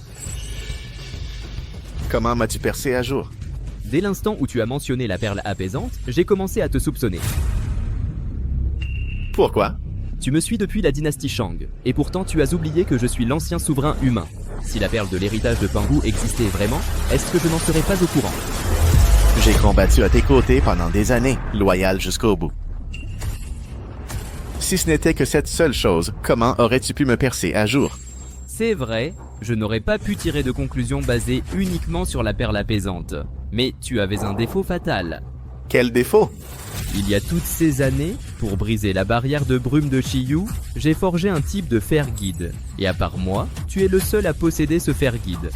Comment m'as-tu percé à jour? Dès l'instant où tu as mentionné la perle apaisante, j'ai commencé à te soupçonner. Pourquoi? Tu me suis depuis la dynastie Shang, et pourtant tu as oublié que je suis l'ancien souverain humain. Si la perle de l'héritage de Pangu existait vraiment, est-ce que je n'en serais pas au courant? J'ai combattu à tes côtés pendant des années, loyal jusqu'au bout. Si ce n'était que cette seule chose, comment aurais-tu pu me percer à jour? C'est vrai, je n'aurais pas pu tirer de conclusion basée uniquement sur la perle apaisante. Mais tu avais un défaut fatal. Quel défaut? Il y a toutes ces années, pour briser la barrière de brume de Chiyu, j'ai forgé un type de fer guide. Et à part moi, tu es le seul à posséder ce fer guide.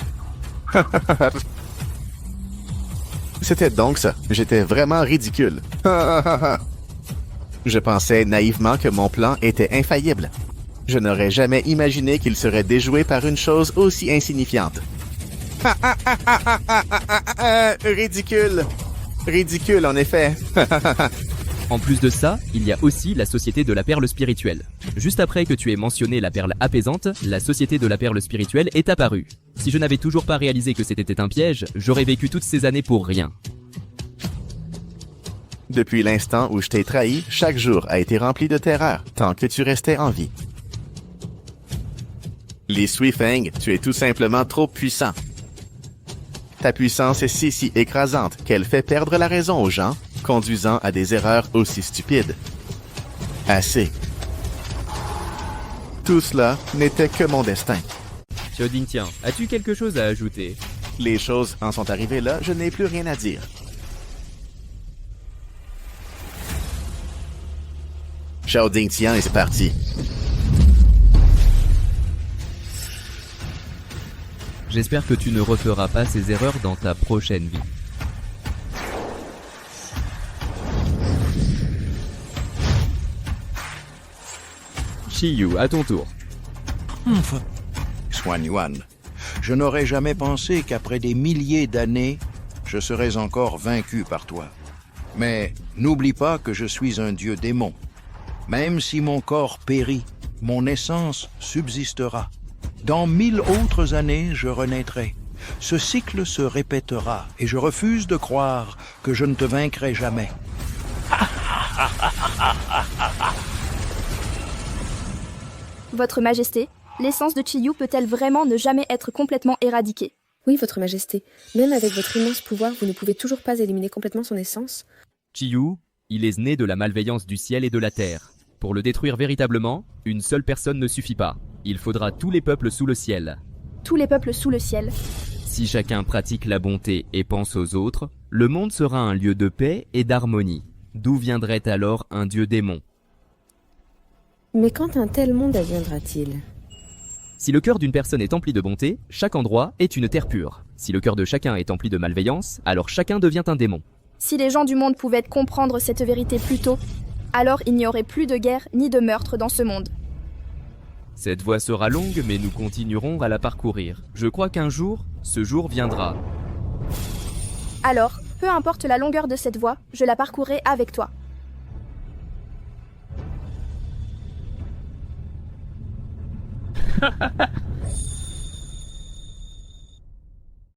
C'était donc ça. J'étais vraiment ridicule. Je pensais naïvement que mon plan était infaillible. Je n'aurais jamais imaginé qu'il serait déjoué par une chose aussi insignifiante. Ridicule. Ridicule, en effet. En plus de ça, il y a aussi la Société de la Perle Spirituelle. Juste après que tu aies mentionné la perle apaisante, la Société de la Perle Spirituelle est apparue. Si je n'avais toujours pas réalisé que c'était un piège, j'aurais vécu toutes ces années pour rien. Depuis l'instant où je t'ai trahi, chaque jour a été rempli de terreur, tant que tu restais en vie. Li Suifeng, tu es tout simplement trop puissant. Ta puissance est si écrasante qu'elle fait perdre la raison aux gens, conduisant à des erreurs aussi stupides. Assez. Tout cela n'était que mon destin. Xiao Dingtian, as-tu quelque chose à ajouter? Les choses en sont arrivées là, je n'ai plus rien à dire. Xiao Dingtian est parti. J'espère que tu ne referas pas ces erreurs dans ta prochaine vie. Chiyu, à ton tour. Xuan Yuan, je n'aurais jamais pensé qu'après des milliers d'années, je serais encore vaincu par toi. Mais n'oublie pas que je suis un dieu démon. Même si mon corps périt, mon essence subsistera. Dans 1000 autres années, je renaîtrai. Ce cycle se répétera et je refuse de croire que je ne te vaincrai jamais. Votre Majesté, l'essence de Chiyu peut-elle vraiment ne jamais être complètement éradiquée? Oui, Votre Majesté. Même avec votre immense pouvoir, vous ne pouvez toujours pas éliminer complètement son essence. Chiyu, il est né de la malveillance du ciel et de la terre. Pour le détruire véritablement, une seule personne ne suffit pas. Il faudra tous les peuples sous le ciel. Tous les peuples sous le ciel. Si chacun pratique la bonté et pense aux autres, le monde sera un lieu de paix et d'harmonie. D'où viendrait alors un dieu démon? Mais quand un tel monde adviendra-t-il? Si le cœur d'une personne est empli de bonté, chaque endroit est une terre pure. Si le cœur de chacun est empli de malveillance, alors chacun devient un démon. Si les gens du monde pouvaient comprendre cette vérité plus tôt, alors il n'y aurait plus de guerre ni de meurtre dans ce monde. Cette voie sera longue, mais nous continuerons à la parcourir. Je crois qu'un jour, ce jour viendra. Alors, peu importe la longueur de cette voie, je la parcourrai avec toi.